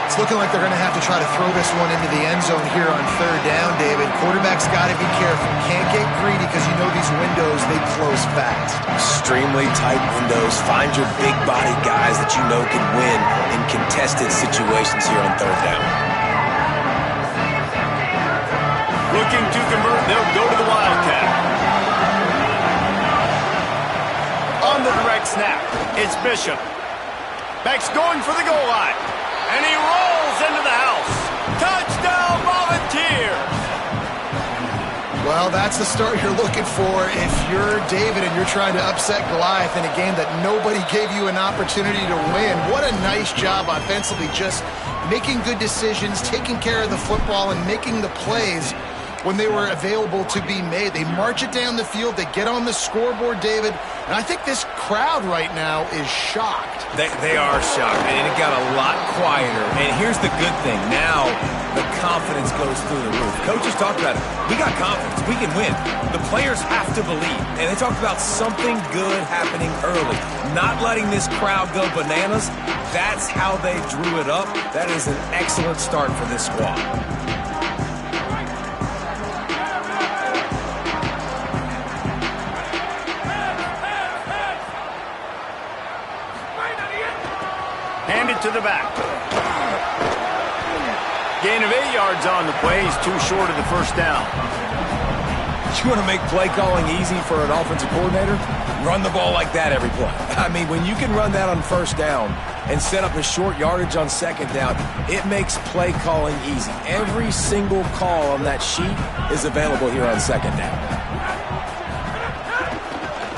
It's looking like they're going to have to try to throw this one into the end zone here on 3rd down, David. Quarterback's got to be careful. Can't get greedy because you know these windows, they close fast. Extremely tight windows. Find your big body guys that you know can win in contested situations here on 3rd down. Looking to convert, they'll go to the Wildcat. On the direct snap, it's Bishop. Beck's going for the goal line. And he rolls into the house. Touchdown, Volunteers! Well, that's the start you're looking for if you're David and you're trying to upset Goliath in a game that nobody gave you an opportunity to win. What a nice job offensively, just making good decisions, taking care of the football, and making the plays when they were available to be made. They march it down the field. They get on the scoreboard, David. And I think this crowd right now is shocked. They are shocked, and it got a lot quieter. And here's the good thing. Now the confidence goes through the roof. Coaches talked about it. We got confidence. We can win. The players have to believe. And they talked about something good happening early. Not letting this crowd go bananas. That's how they drew it up. That is an excellent start for this squad. To the back. Gain of 8 yards on the play. He's too short of the 1st down. You want to make play calling easy for an offensive coordinator? Run the ball like that every play. I mean, when you can run that on 1st down and set up a short yardage on 2nd down, it makes play calling easy. Every single call on that sheet is available here on 2nd down.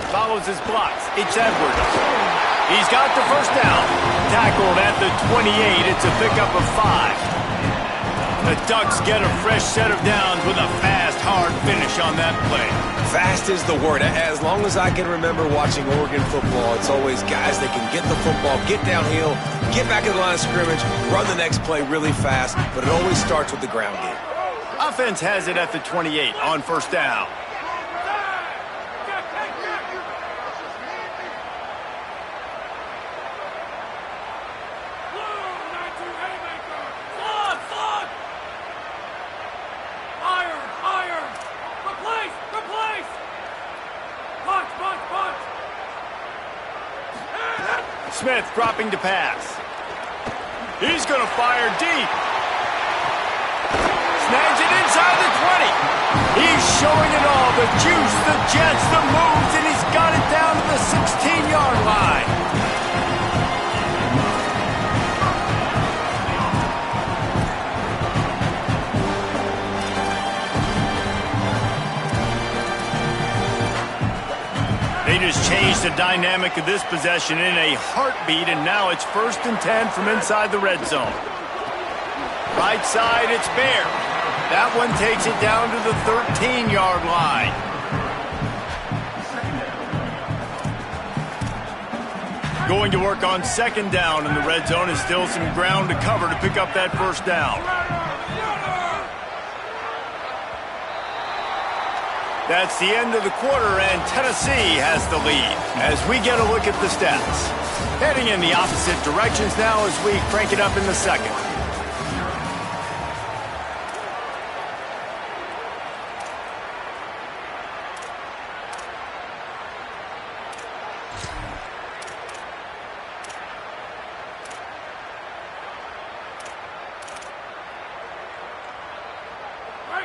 Follows his blocks. It's Edwards. He's got the 1st down. Tackled at the 28. It's a pickup of 5. The Ducks get a fresh set of downs with a fast, hard finish on that play. Fast is the word. As long as I can remember watching Oregon football, it's always guys that can get the football, get downhill, get back in the line of scrimmage, run the next play really fast, but it always starts with the ground game. Offense has it at the 28 on 1st down. Smith dropping to pass. He's going to fire deep. Snags it inside the 20. He's showing it all. The juice, the jets, the moves, and he's got it down to the 16-yard line. They just changed the dynamic of this possession in a heartbeat, and now it's 1st and 10 from inside the red zone. Right side, it's Bear. That one takes it down to the 13-yard line. Going to work on 2nd down in the red zone, and still some ground to cover to pick up that 1st down. That's the end of the quarter, and Tennessee has the lead. As we get a look at the stats. Heading in the opposite directions now as we crank it up in the 2nd.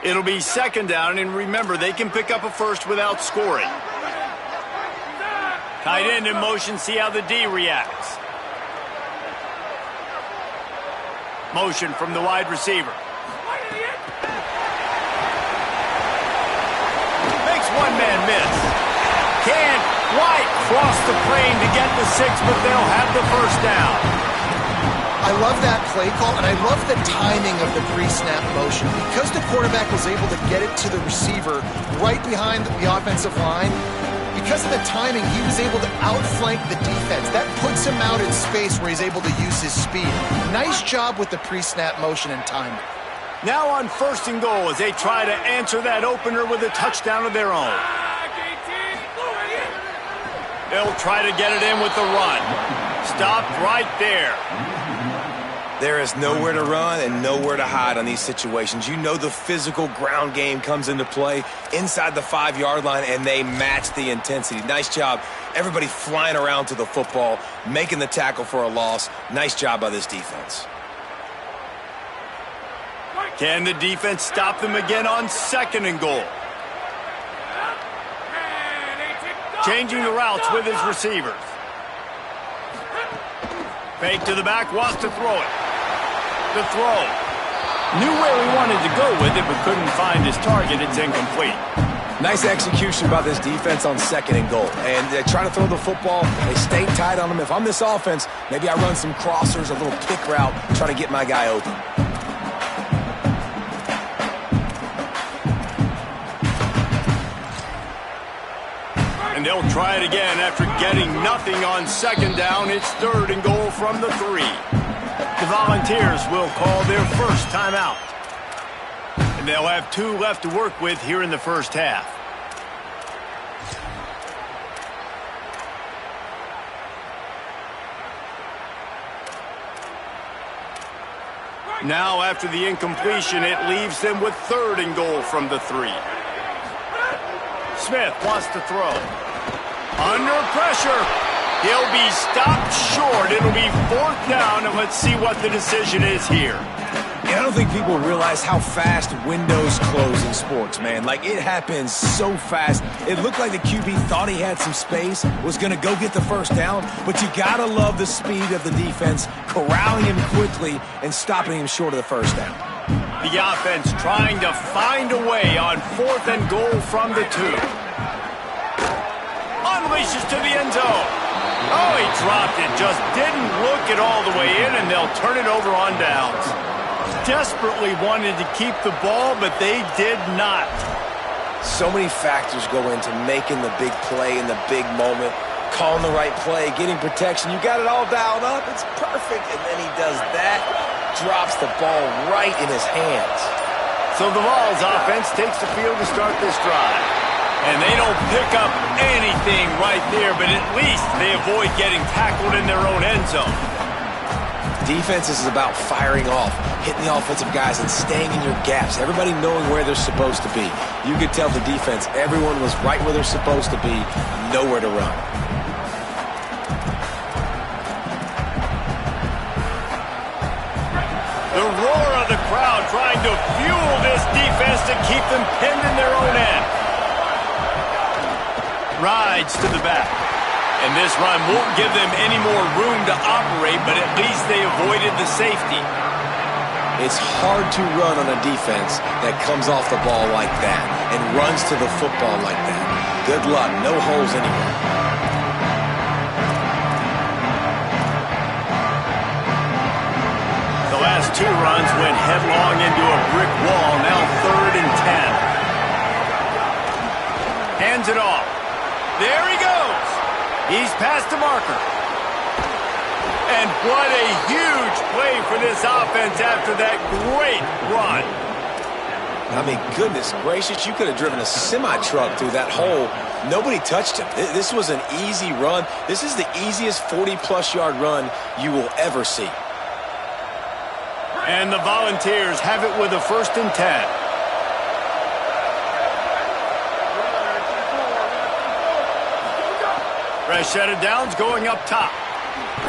It'll be second down, and remember, they can pick up a first without scoring. Tight end in motion, see how the D reacts. Motion from the wide receiver. Makes one man miss. Can't quite cross the plane to get the 6, but they'll have the first down. I love that play call, and I love the timing of the pre-snap motion. Because the quarterback was able to get it to the receiver right behind the offensive line, because of the timing, he was able to outflank the defense. That puts him out in space where he's able to use his speed. Nice job with the pre-snap motion and timing. Now on 1st and goal as they try to answer that opener with a touchdown of their own. They'll try to get it in with the run. Stopped right there. There is nowhere to run and nowhere to hide on these situations. You know the physical ground game comes into play inside the 5-yard line, and they match the intensity. Nice job. Everybody flying around to the football, making the tackle for a loss. Nice job by this defense. Can the defense stop them again on 2nd and goal? Changing the routes with his receivers. Fake to the back, wants to throw it. The throw. Knew where he wanted to go with it, but couldn't find his target. It's incomplete. Nice execution by this defense on 2nd and goal. And they try to throw the football. They stay tight on them. If I'm this offense, maybe I run some crossers, a little pick route, try to get my guy open. And they'll try it again after getting nothing on 2nd down. It's 3rd and goal from the 3. The Volunteers will call their first timeout. And they'll have 2 left to work with here in the first half. Now after the incompletion, it leaves them with 3rd and goal from the 3. Smith wants to throw. Under pressure. He'll be stopped short. It'll be 4th down, and let's see what the decision is here. Yeah, I don't think people realize how fast windows close in sports, man. Like, it happens so fast. It looked like the QB thought he had some space, was going to go get the first down, but you got to love the speed of the defense, corralling him quickly and stopping him short of the first down. The offense trying to find a way on 4th and goal from the 2. Unleashes to the end zone. Oh, he dropped it. Just didn't look it all the way in, and they'll turn it over on downs. Desperately wanted to keep the ball, but they did not. So many factors go into making the big play in the big moment, calling the right play, getting protection. You got it all dialed up. It's perfect. And then he does that, drops the ball right in his hands. So the Vols offense takes the field to start this drive. And they don't pick up anything right there, but at least they avoid getting tackled in their own end zone. Defense is about firing off, hitting the offensive guys, and staying in your gaps. Everybody knowing where they're supposed to be. You could tell the defense, everyone was right where they're supposed to be, nowhere to run. The roar of the crowd trying to fuel this defense to keep them pinned in their own end. Rides to the back. And this run won't give them any more room to operate, but at least they avoided the safety. It's hard to run on a defense that comes off the ball like that and runs to the football like that. Good luck. No holes anywhere. The last 2 runs went headlong into a brick wall. Now 3rd and 10. Hands it off. There he goes. He's past the marker. And what a huge play for this offense after that great run. I mean, goodness gracious, you could have driven a semi-truck through that hole. Nobody touched him. This was an easy run. This is the easiest 40-plus yard run you will ever see. And the Volunteers have it with a 1st and 10. Fresh set of downs going up top.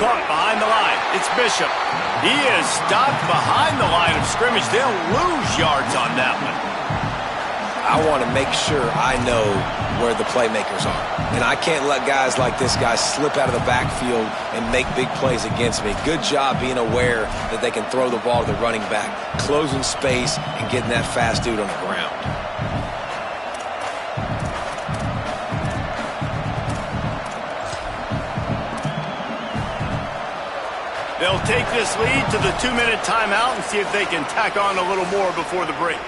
Caught behind the line. It's Bishop. He is stopped behind the line of scrimmage. They'll lose yards on that one. I want to make sure I know where the playmakers are. And I can't let guys like this guy slip out of the backfield and make big plays against me. Good job being aware that they can throw the ball to the running back, closing space, and getting that fast dude on the ground. They'll take this lead to the 2-minute timeout and see if they can tack on a little more before the break.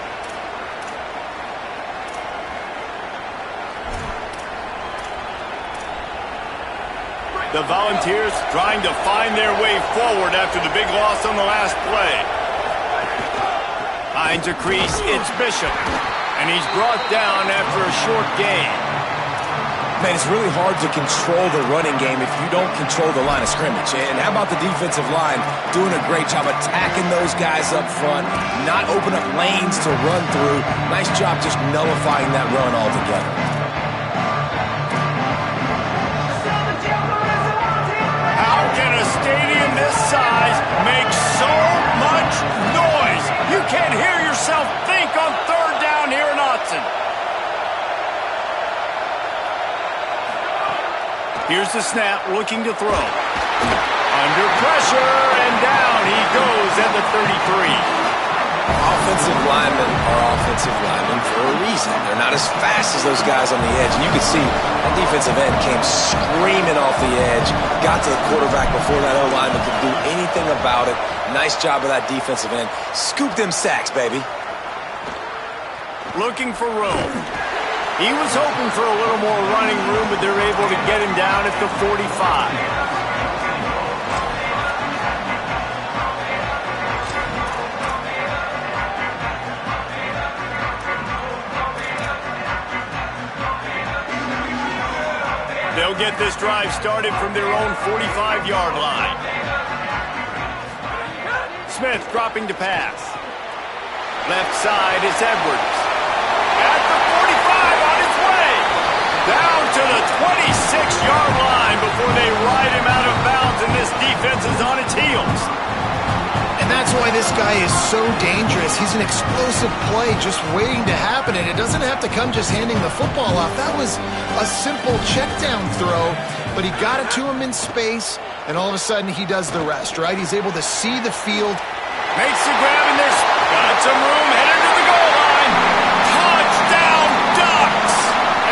The Volunteers trying to find their way forward after the big loss on the last play. Finds a crease, it's Bishop. And he's brought down after a short gain. Man, it's really hard to control the running game if you don't control the line of scrimmage. And how about the defensive line doing a great job attacking those guys up front, not open up lanes to run through. Nice job just nullifying that run altogether. How can a stadium this size make so much noise? You can't hear yourself think on third down here in Autzen. Here's the snap, looking to throw. Under pressure, and down he goes at the 33. Offensive linemen are offensive linemen for a reason. They're not as fast as those guys on the edge. And you can see that defensive end came screaming off the edge, got to the quarterback before that O-lineman could do anything about it. Nice job of that defensive end. Scoop them sacks, baby. Looking for room. He was hoping for a little more running room, but they're able to get him down at the 45. They'll get this drive started from their own 45-yard line. Smith dropping to pass. Left side is Edwards. At the 45 on his way. Down to the 26-yard line before they ride him out of bounds, and this defense is on its heels. And that's why this guy is so dangerous. He's an explosive play just waiting to happen, and it doesn't have to come just handing the football off. That was a simple check-down throw, but he got it to him in space, and all of a sudden he does the rest, right? He's able to see the field. Makes the grab, and there's got some room, headed to the goal line. Touchdown, Ducks!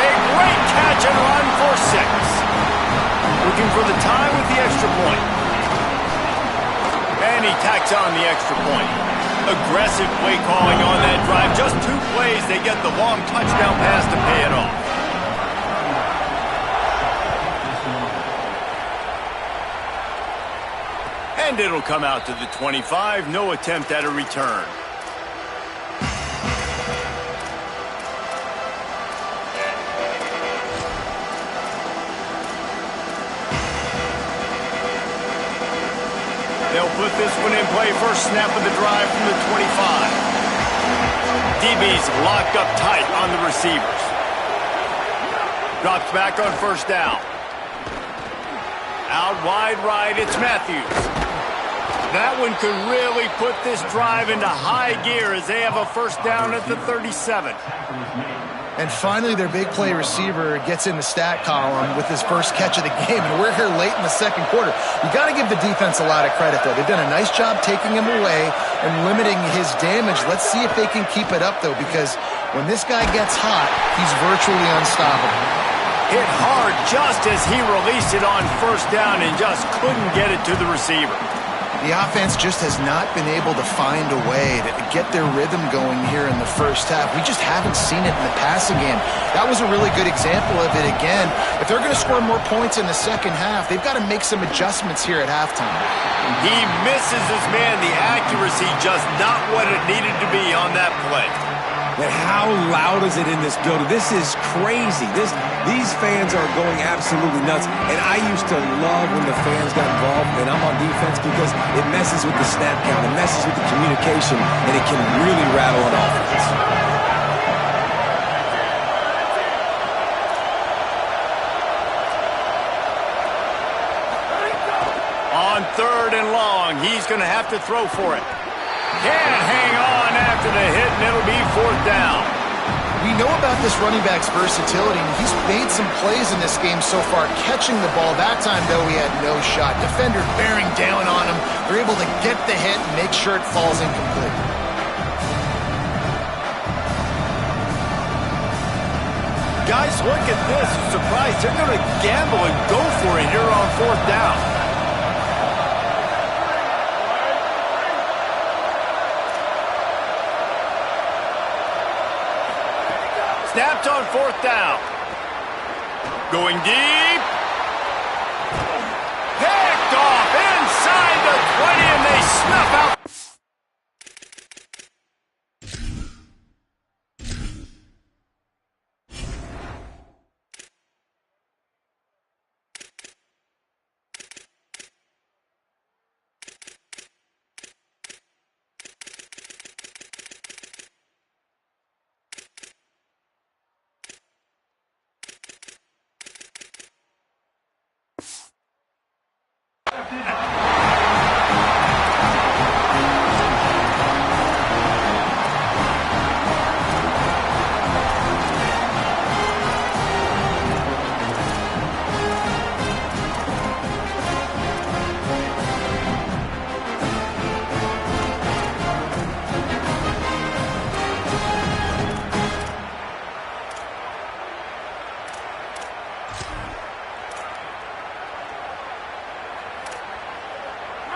A great catch and run for 6. Looking for the tie with the extra point. And he tacks on the extra point. Aggressive play calling on that drive. Just 2 plays, they get the long touchdown pass to pay it off. And it'll come out to the 25. No attempt at a return. They'll put this one in play. First snap of the drive from the 25. DB's locked up tight on the receivers. Drops back on first down. Out wide right, it's Matthews. That one could really put this drive into high gear as they have a first down at the 37. And finally, their big play receiver gets in the stat column with his first catch of the game, and we're here late in the second quarter. You got to give the defense a lot of credit, though. They've done a nice job taking him away and limiting his damage. Let's see if they can keep it up, though, because when this guy gets hot, he's virtually unstoppable. Hit hard just as he released it on first down and just couldn't get it to the receiver. The offense just has not been able to find a way to get their rhythm going here in the first half. We just haven't seen it in the passing game. That was a really good example of it again. If they're going to score more points in the second half, they've got to make some adjustments here at halftime. He misses his man. The accuracy just not what it needed to be on that play. And how loud is it in this building? This is crazy. These fans are going absolutely nuts. And I used to love when the fans got involved, and I'm on defense because it messes with the snap count, it messes with the communication, and it can really rattle an offense. On third and long, he's going to have to throw for it. Can't hang on after the hit, and it'll be fourth down. We know about this running back's versatility, and he's made some plays in this game so far, catching the ball. That time, though, he had no shot. Defender bearing down on him. They're able to get the hit and make sure it falls incomplete. Guys, look at this. I'm surprised they're going to gamble and go for it here on 4th down. Snapped on 4th down. Going deep. Picked off inside the 20, and they snuff out.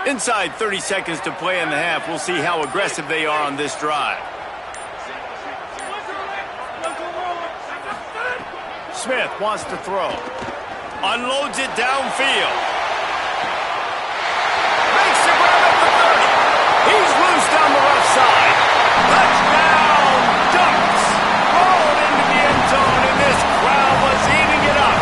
Inside 30 seconds to play in the half. We'll see how aggressive they are on this drive. Smith wants to throw. Unloads it downfield. Makes the grab at the 30. He's loose down the left side. Touchdown, Ducks. Rolled into the end zone, and this crowd was eating it up.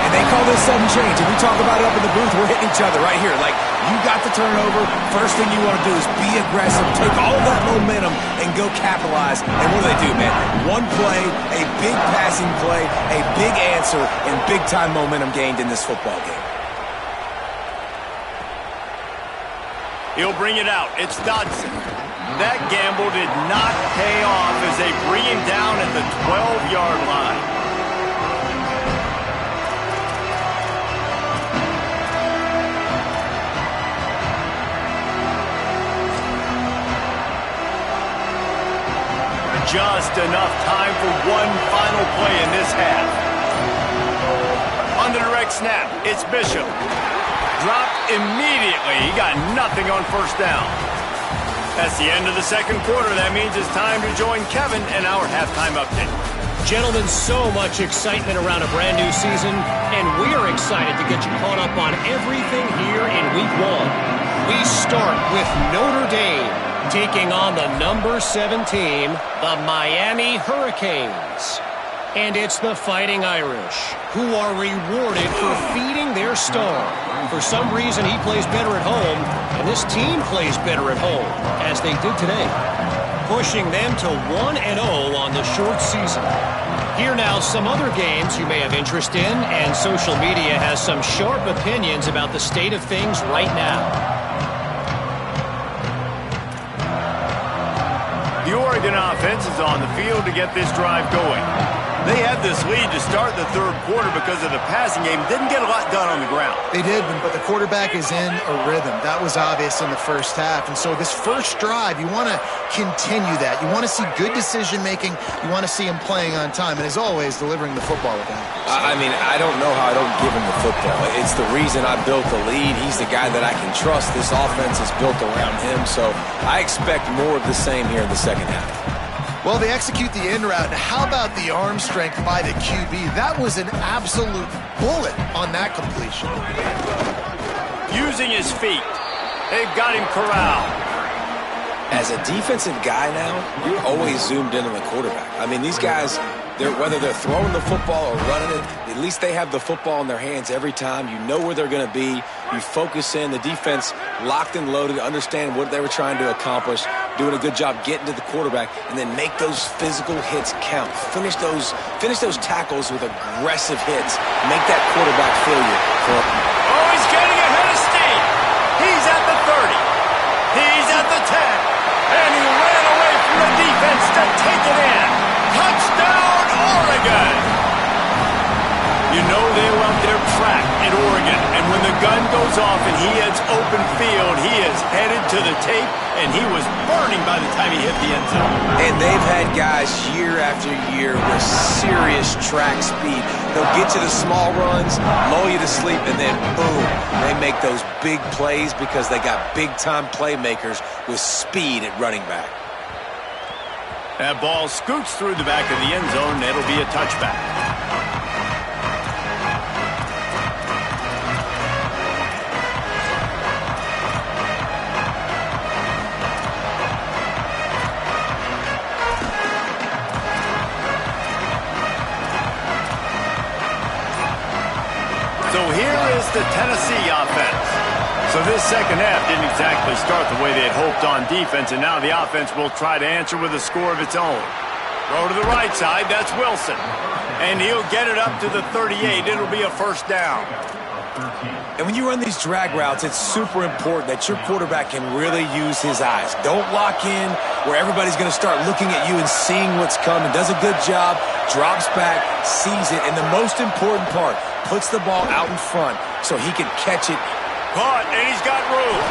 They call this sudden change, and we talk about it up in the booth. We're hitting each other right here. Like, you got the turnover. First thing you want to do is be aggressive, take all that momentum, and go capitalize. And what do, man? One play, a big passing play, a big answer, and big-time momentum gained in this football game. He'll bring it out. It's Dodson. That gamble did not pay off as they bring him down at the 12-yard line. Just enough time for one final play in this half. On the direct snap, it's Bishop. Dropped immediately. He got nothing on 1st down. That's the end of the 2nd quarter. That means it's time to join Kevin in our halftime update. Gentlemen, so much excitement around a brand new season, and we're excited to get you caught up on everything here in Week 1. We start with Notre Dame, taking on the number 7 team, the Miami Hurricanes. And it's the Fighting Irish, who are rewarded for feeding their star. For some reason, he plays better at home, and this team plays better at home, as they did today, pushing them to 1-0 on the short season. Here now, some other games you may have interest in, and social media has some sharp opinions about the state of things right now. The Oregon offense is on the field to get this drive going. They had this lead to start the 3rd quarter because of the passing game. Didn't get a lot done on the ground. They did, but the quarterback is in a rhythm. That was obvious in the 1st half. And so this first drive, you want to continue that. You want to see good decision-making. You want to see him playing on time. And as always, delivering the football with accuracy. I mean, I don't know how I don't give him the football. It's the reason I built the lead. He's the guy that I can trust. This offense is built around him. So I expect more of the same here in the 2nd half. Well, they execute the in route. How about the arm strength by the QB? That was an absolute bullet on that completion. Using his feet. They've got him corralled. As a defensive guy now, you're always zoomed in on the quarterback. I mean, these guys, whether they're throwing the football or running it, at least they have the football in their hands every time. You know where they're going to be. You focus in. The defense locked and loaded, understand what they were trying to accomplish, doing a good job getting to the quarterback, and then make those physical hits count. Finish those tackles with aggressive hits. Make that quarterback feel you. Oh, he's getting ahead of steam. He's at the 30. He's at the 10. And he ran away from the defense to take it in. Touchdown, Oregon! You know they love their track at Oregon, and when the gun goes off and he hits open field, he is headed to the tape, and he was burning by the time he hit the end zone. And they've had guys year after year with serious track speed. They'll get you the small runs, lull you to sleep, and then boom, they make those big plays because they got big-time playmakers with speed at running back. That ball scoots through the back of the end zone, and it'll be a touchback. So here is the Tennessee offense. So this second half didn't exactly start the way they had hoped on defense, and now the offense will try to answer with a score of its own. Throw to the right side, that's Wilson. And he'll get it up to the 38. It'll be a first down. And when you run these drag routes, it's super important that your quarterback can really use his eyes. Don't lock in where everybody's going to start looking at you and seeing what's coming. Does a good job, drops back, sees it, and the most important part, puts the ball out in front so he can catch it. Caught, and he's got room.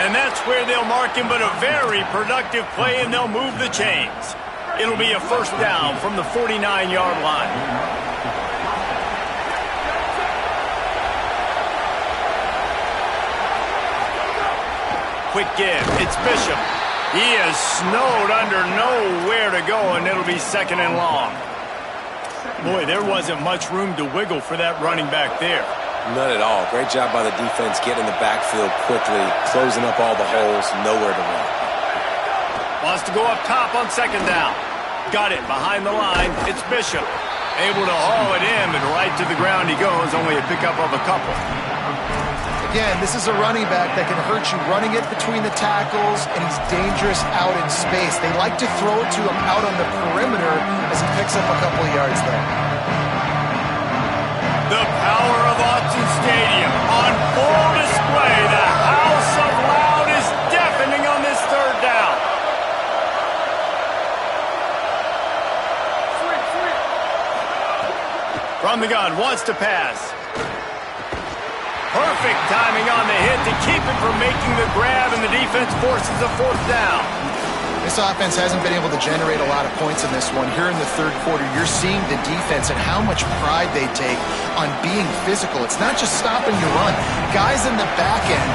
And that's where they'll mark him, but a very productive play, and they'll move the chains. It'll be a first down from the 49-yard line. Quick give. It's Bishop. He is snowed under, nowhere to go, and it'll be second and long. Boy, there wasn't much room to wiggle for that running back there. None at all. Great job by the defense getting in the backfield quickly, closing up all the holes, nowhere to run. Wants to go up top on second down. Got it behind the line. It's Bishop. Able to haul it in, but right to the ground he goes, only a pickup of a couple. Again, this is a running back that can hurt you running it between the tackles, and he's dangerous out in space. They like to throw it to him out on the perimeter as he picks up a couple of yards there. The power of Autzen Stadium on full display. The house of loud is deafening on this third down. From the gun, wants to pass. Perfect timing on the hit to keep him from making the grab, and the defense forces a fourth down. This offense hasn't been able to generate a lot of points in this one. Here in the third quarter, you're seeing the defense and how much pride they take on being physical. It's not just stopping your run. Guys in the back end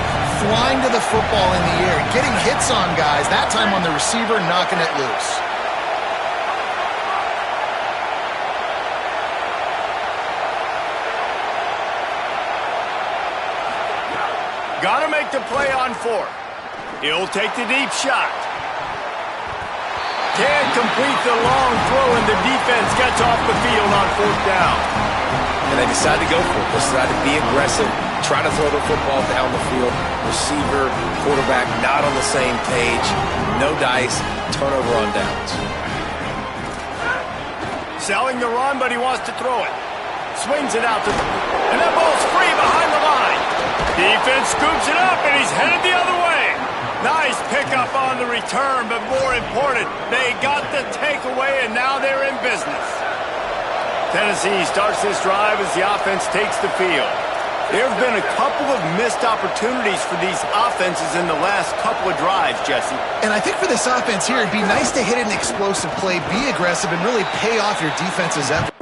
flying to the football in the air, getting hits on guys, that time on the receiver, knocking it loose. Got to make the play on fourth. He'll take the deep shot. Can't complete the long throw, and the defense gets off the field on fourth down. And they decide to go for it. They decide to be aggressive, try to throw the football down the field. Receiver, quarterback, not on the same page. No dice, turnover on downs. Selling the run, but he wants to throw it. Swings it out to and that ball's free behind the line. Defense scoops it up, and he's headed the other way. Nice pickup on the return, but more important, they got the takeaway, and now they're in business. Tennessee starts this drive as the offense takes the field. There have been a couple of missed opportunities for these offenses in the last couple of drives, Jesse. And I think for this offense here, it'd be nice to hit an explosive play, be aggressive, and really pay off your defense's effort.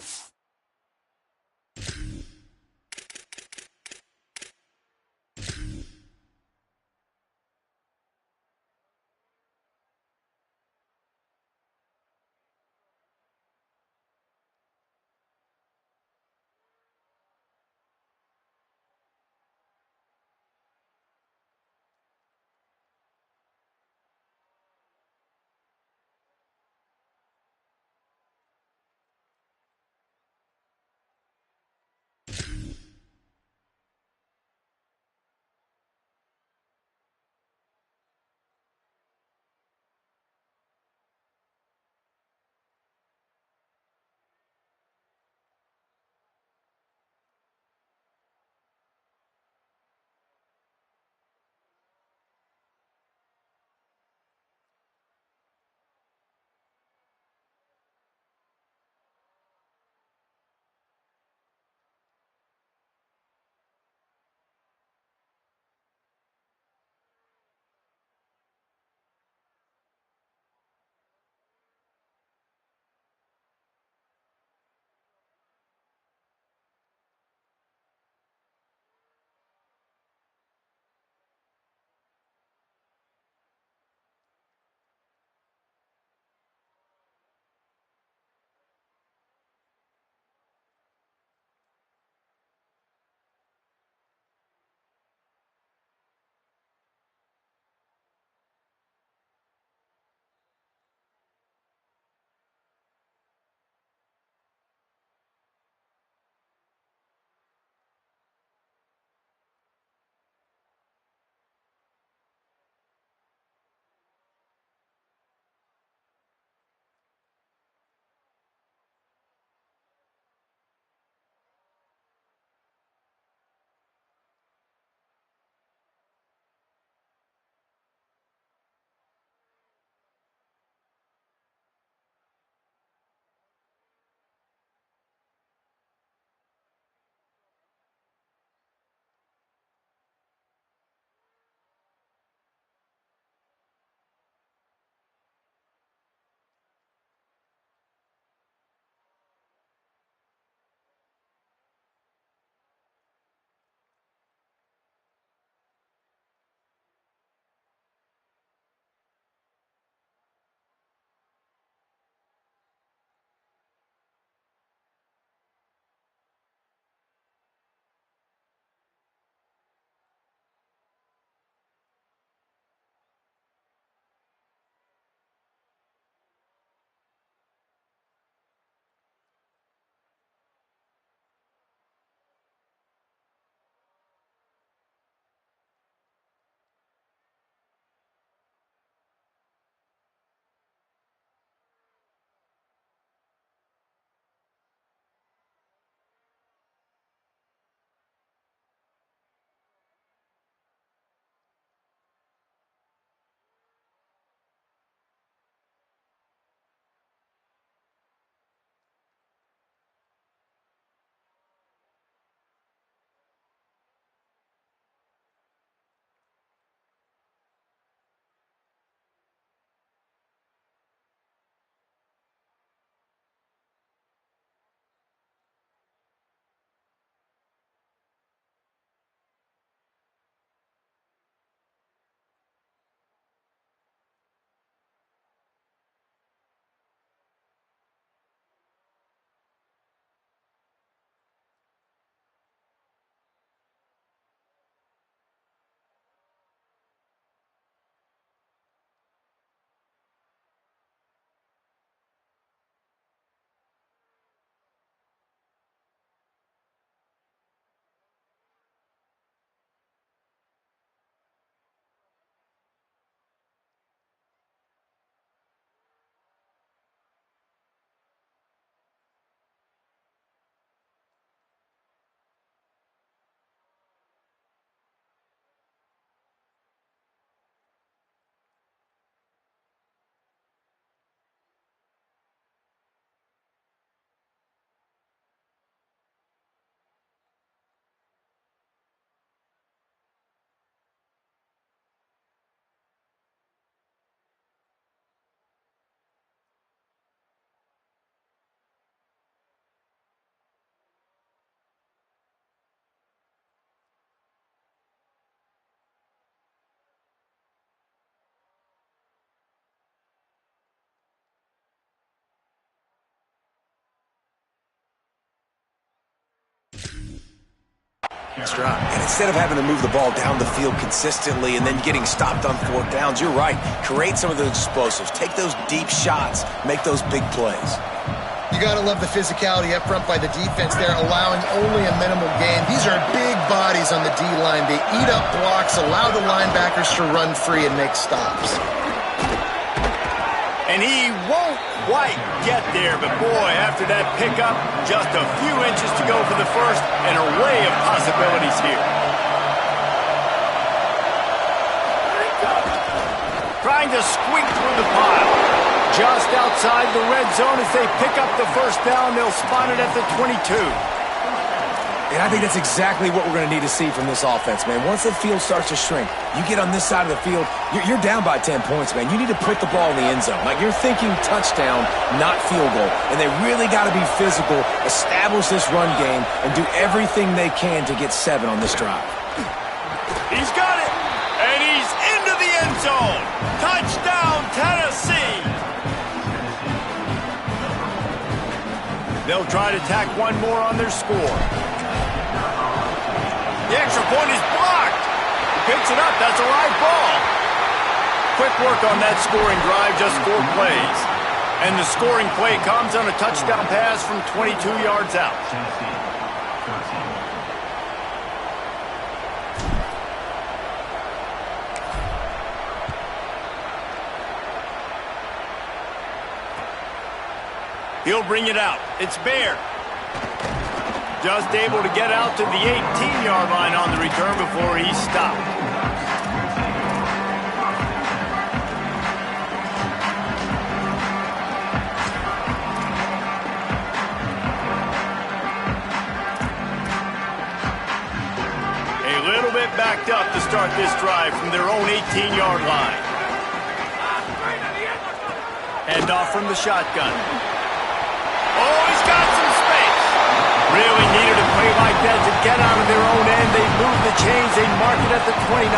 Nice drive. And instead of having to move the ball down the field consistently and then getting stopped on fourth downs, you're right. Create some of those explosives. Take those deep shots. Make those big plays. You got to love the physicality up front by the defense there, allowing only a minimal gain. These are big bodies on the D-line. They eat up blocks, allow the linebackers to run free and make stops. And he won't quite get there, but boy, after that pickup, just a few inches to go for the first, and an array of possibilities here. Trying to squeak through the pile. Just outside the red zone as they pick up the first down. They'll spot it at the 22. And I think that's exactly what we're going to need to see from this offense, man. Once the field starts to shrink, you get on this side of the field, you're down by 10 points, man. You need to put the ball in the end zone. Like, you're thinking touchdown, not field goal. And they really got to be physical, establish this run game, and do everything they can to get 7 on this drive. He's got it, and he's into the end zone. Touchdown, Tennessee. They'll try to tack one more on their score. The extra point is blocked. He picks it up. That's a live ball. Quick work on that scoring drive, just 4 plays. And the scoring play comes on a touchdown pass from 22 yards out. He'll bring it out. It's Bear. Just able to get out to the 18-yard line on the return before he's stopped. A little bit backed up to start this drive from their own 18-yard line. Hand off from the shotgun. Oh, he's got some space. Really needed a play like that to get out of their own end. They move the chains. They mark it at the 29.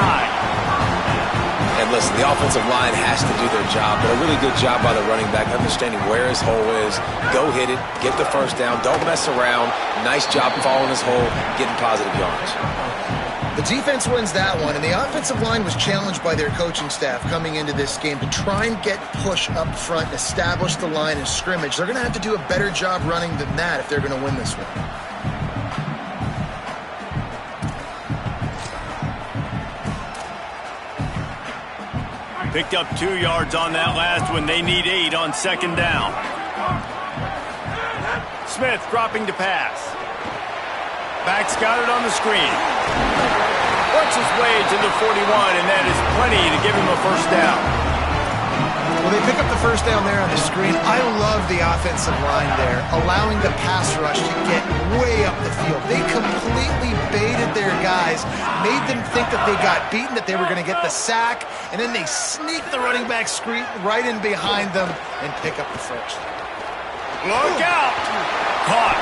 And listen, the offensive line has to do their job, but a really good job by the running back, understanding where his hole is. Go hit it, get the first down, don't mess around. Nice job following his hole, getting positive yards. The defense wins that one, and the offensive line was challenged by their coaching staff coming into this game to try and get push up front and establish the line of scrimmage. They're going to have to do a better job running than that if they're going to win this one. Picked up 2 yards on that last one. They need 8 on second down. Smith dropping to pass. Back's got it on the screen. Works his way to the 41, and that is plenty to give him a first down. Well, they pick up the first down there on the screen. I love the offensive line there, allowing the pass rush to get way up the field. They completely baited their guys, made them think that they got beaten, that they were going to get the sack, and then they sneak the running back screen right in behind them and pick up the first. Look out! Caught.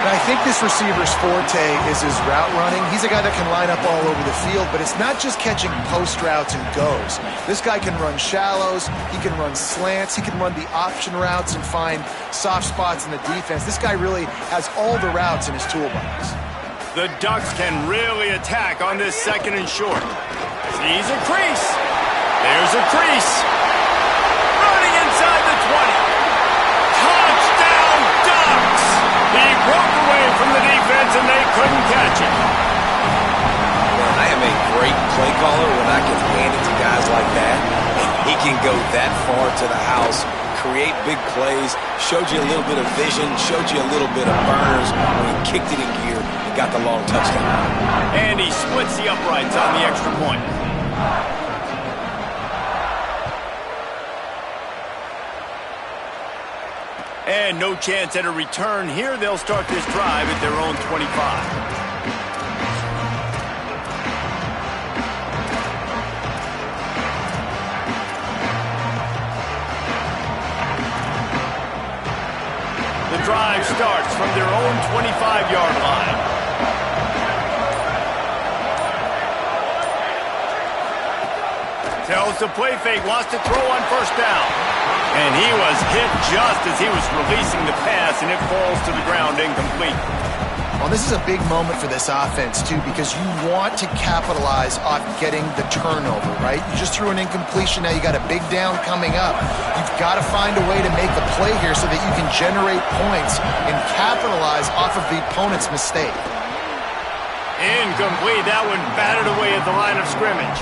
And I think this receiver's forte is his route running. He's a guy that can line up all over the field, but it's not just catching post routes and goes. This guy can run shallows, he can run slants, he can run the option routes and find soft spots in the defense. This guy really has all the routes in his toolbox. The Ducks can really attack on this second and short. Sees a crease. There's a crease. Running inside the 20. Touchdown, Ducks! He broke away from the defense, and they couldn't catch him. Well, I am a great play caller when I can hand it to guys like that. And he can go that far to the house, create big plays, showed you a little bit of vision, showed you a little bit of burners when he kicked it in gear and got the long touchdown. And he splits the uprights on the extra point. And no chance at a return here. They'll start this drive at their own 25. The drive starts from their own 25-yard line. Tells the play fake, wants to throw on first down. And he was hit just as he was releasing the pass, and it falls to the ground incomplete. Well, this is a big moment for this offense, too, because you want to capitalize off getting the turnover, right? You just threw an incompletion. Now you got a big down coming up. You've got to find a way to make a play here so that you can generate points and capitalize off of the opponent's mistake. Incomplete. That one batted away at the line of scrimmage.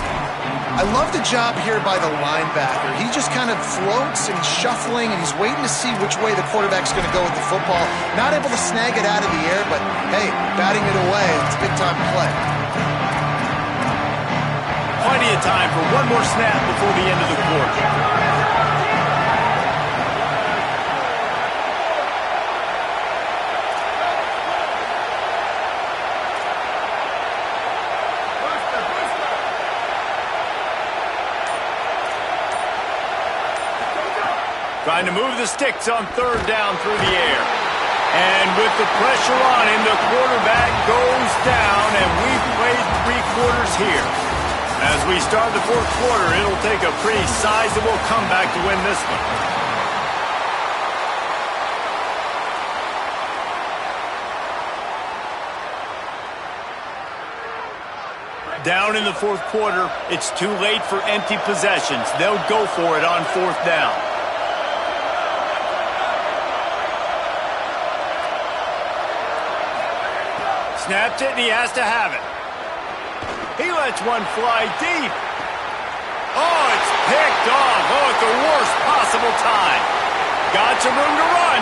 I love the job here by the linebacker. He just kind of floats and he's shuffling and he's waiting to see which way the quarterback's going to go with the football. Not able to snag it out of the air, but hey, batting it away, it's a big-time play. Plenty of time for one more snap before the end of the quarter. Trying to move the sticks on third down through the air. And with the pressure on him, the quarterback goes down, and we've played 3 quarters here. As we start the 4th quarter, it'll take a pretty sizable comeback to win this one. Down in the 4th quarter, it's too late for empty possessions. They'll go for it on 4th down. Snapped it, and he has to have it. He lets one fly deep. Oh, it's picked off. Oh, at the worst possible time. Got some room to run.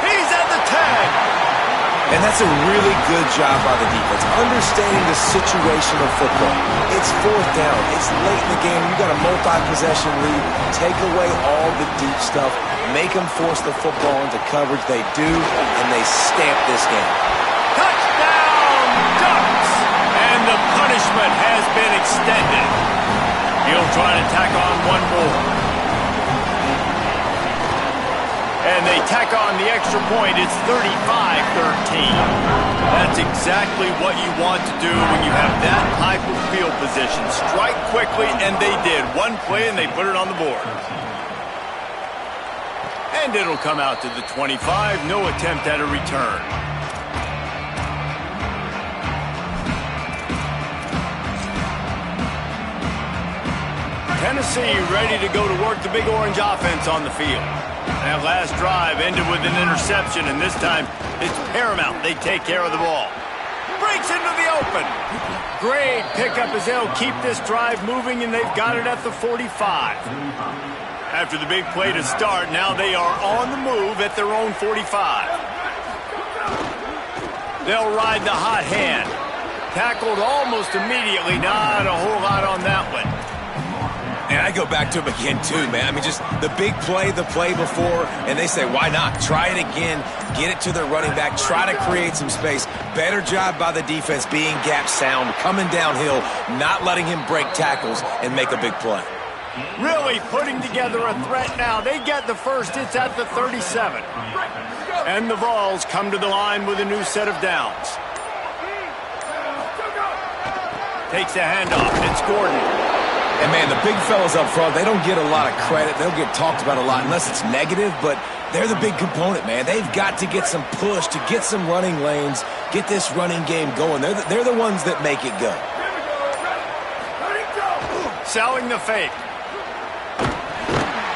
He's at the 10. And that's a really good job by the defense, understanding the situation of football. It's 4th down. It's late in the game. You got a multi-possession lead. Take away all the deep stuff. Make them force the football into coverage. They do, and they stamp this game. Touchdown, Ducks! And the punishment has been extended. He'll try to tack on one more. And they tack on the extra point. It's 35-13. That's exactly what you want to do when you have that type of field position. Strike quickly, and they did. One play, and they put it on the board. And it'll come out to the 25. No attempt at a return. Tennessee ready to go to work the Big Orange offense on the field. That last drive ended with an interception, and this time it's paramount they take care of the ball. Breaks into the open. Great pickup as they'll keep this drive moving, and they've got it at the 45. After the big play to start, now they are on the move at their own 45. They'll ride the hot hand. Tackled almost immediately. Not a whole lot on that one. And I go back to him again, too, man. I mean, just the big play, the play before, and they say, why not? Try it again. Get it to their running back. Try to create some space. Better job by the defense being gap sound, coming downhill, not letting him break tackles and make a big play. Really putting together a threat now. They get the first. It's at the 37. And the Vols come to the line with a new set of downs. Takes the handoff. It's Gordon. And, man, the big fellas up front, they don't get a lot of credit. They'll get talked about a lot unless it's negative, but they're the big component, man. They've got to get some push, to get some running lanes, get this running game going. They're the ones that make it go. Selling the fake.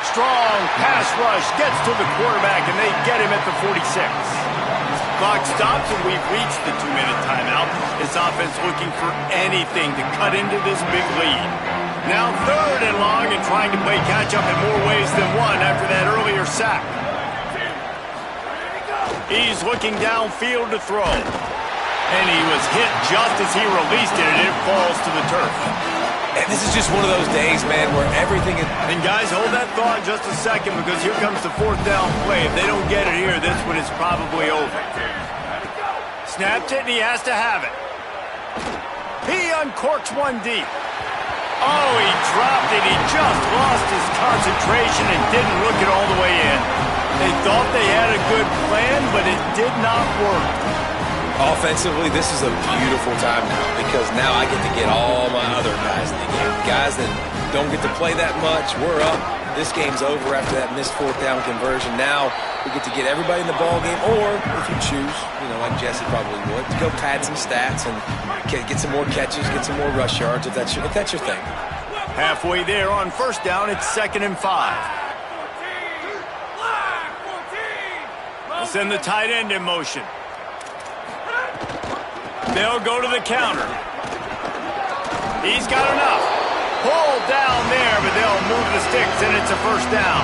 Strong pass rush gets to the quarterback, and they get him at the 46. Clock stops, and we've reached the 2-minute timeout. This offense looking for anything to cut into this big lead. Now 3rd and long and trying to play catch-up in more ways than one after that earlier sack. He's looking downfield to throw. And he was hit just as he released it, and it falls to the turf. And this is just one of those days, man, where everything is... And guys, hold that thought just a second, because here comes the 4th down play. If they don't get it here, this one is probably over. Snapped it, and he has to have it. He uncorks one deep. Oh, he dropped it. He just lost his concentration and didn't look it all the way in. They thought they had a good plan, but it did not work. Offensively, this is a beautiful time now, because now I get to get all my other guys in the game. Guys that don't get to play that much, we're up. this game's over after that missed fourth down conversion. Now we get to get everybody in the ball game, or if you choose, like Jesse probably would, to go pad some stats and get some more catches, get some more rush yards if that's your thing. Halfway there on first down, it's 2nd and 5. They'll send the tight end in motion. They'll go to the counter. He's got enough. Pulled down there, but they'll move the sticks, and it's a first down.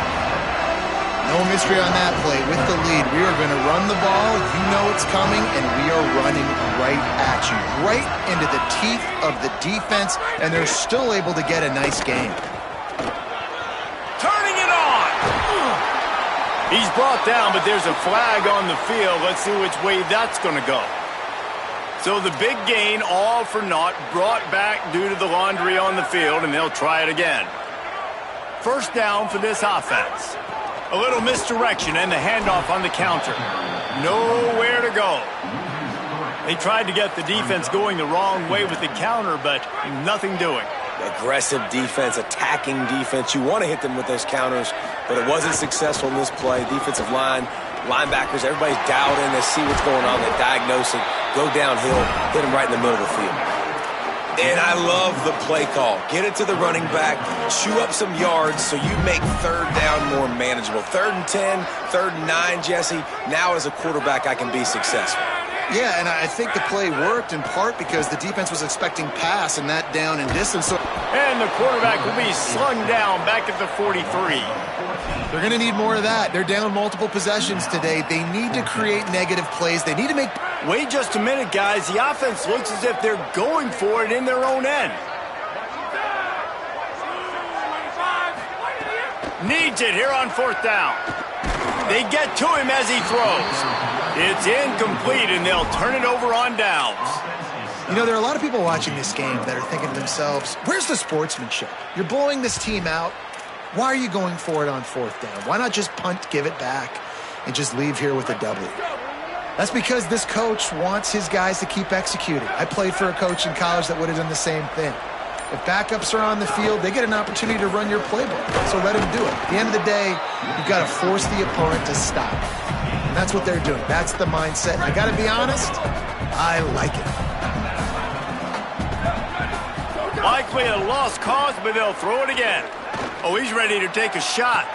No mystery on that play. With the lead, we are going to run the ball. You know it's coming, and we are running right at you, right into the teeth of the defense, and they're still able to get a nice game. Turning it on. He's brought down, but there's a flag on the field. Let's see which way that's going to go. So the big gain, all for naught, brought back due to the laundry on the field, and they'll try it again. First down for this offense. A little misdirection and the handoff on the counter. Nowhere to go. They tried to get the defense going the wrong way with the counter, but nothing doing. Aggressive defense, attacking defense. You want to hit them with those counters, but it wasn't successful in this play. Defensive line, linebackers, everybody's dialed in. They see what's going on. They diagnose it, go downhill, hit them right in the middle of the field. And I love the play call. Get it to the running back, chew up some yards so you make third down more manageable. 3rd and 10, 3rd and 9, Jesse. Now as a quarterback, I can be successful. Yeah, and I think the play worked in part because the defense was expecting pass and that down and distance. And the quarterback will be slung down back at the 43. They're going to need more of that. They're down multiple possessions today. They need to create negative plays. They need to make... Wait just a minute, guys. The offense looks as if they're going for it in their own end. Needs it here on 4th down. They get to him as he throws. It's incomplete, and they'll turn it over on downs. There are a lot of people watching this game that are thinking to themselves, where's the sportsmanship? You're blowing this team out. Why are you going for it on 4th down? Why not just punt, give it back, and just leave here with a W? That's because this coach wants his guys to keep executing. I played for a coach in college that would have done the same thing. If backups are on the field, they get an opportunity to run your playbook, so let them do it. At the end of the day, you've got to force the opponent to stop. And that's what they're doing. That's the mindset. And I got to be honest, I like it. Likely a lost cause, but they'll throw it again. Oh, he's ready to take a shot.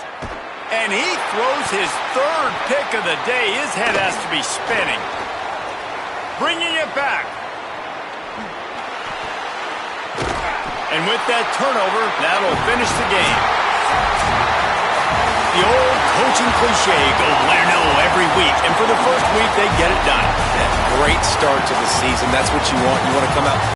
And he throws his 3rd pick of the day. His head has to be spinning. Bringing it back. And with that turnover, that'll finish the game. The old coaching cliche, go win or no every week. And for the first week, they get it done. Great start to the season. That's what you want. You want to come out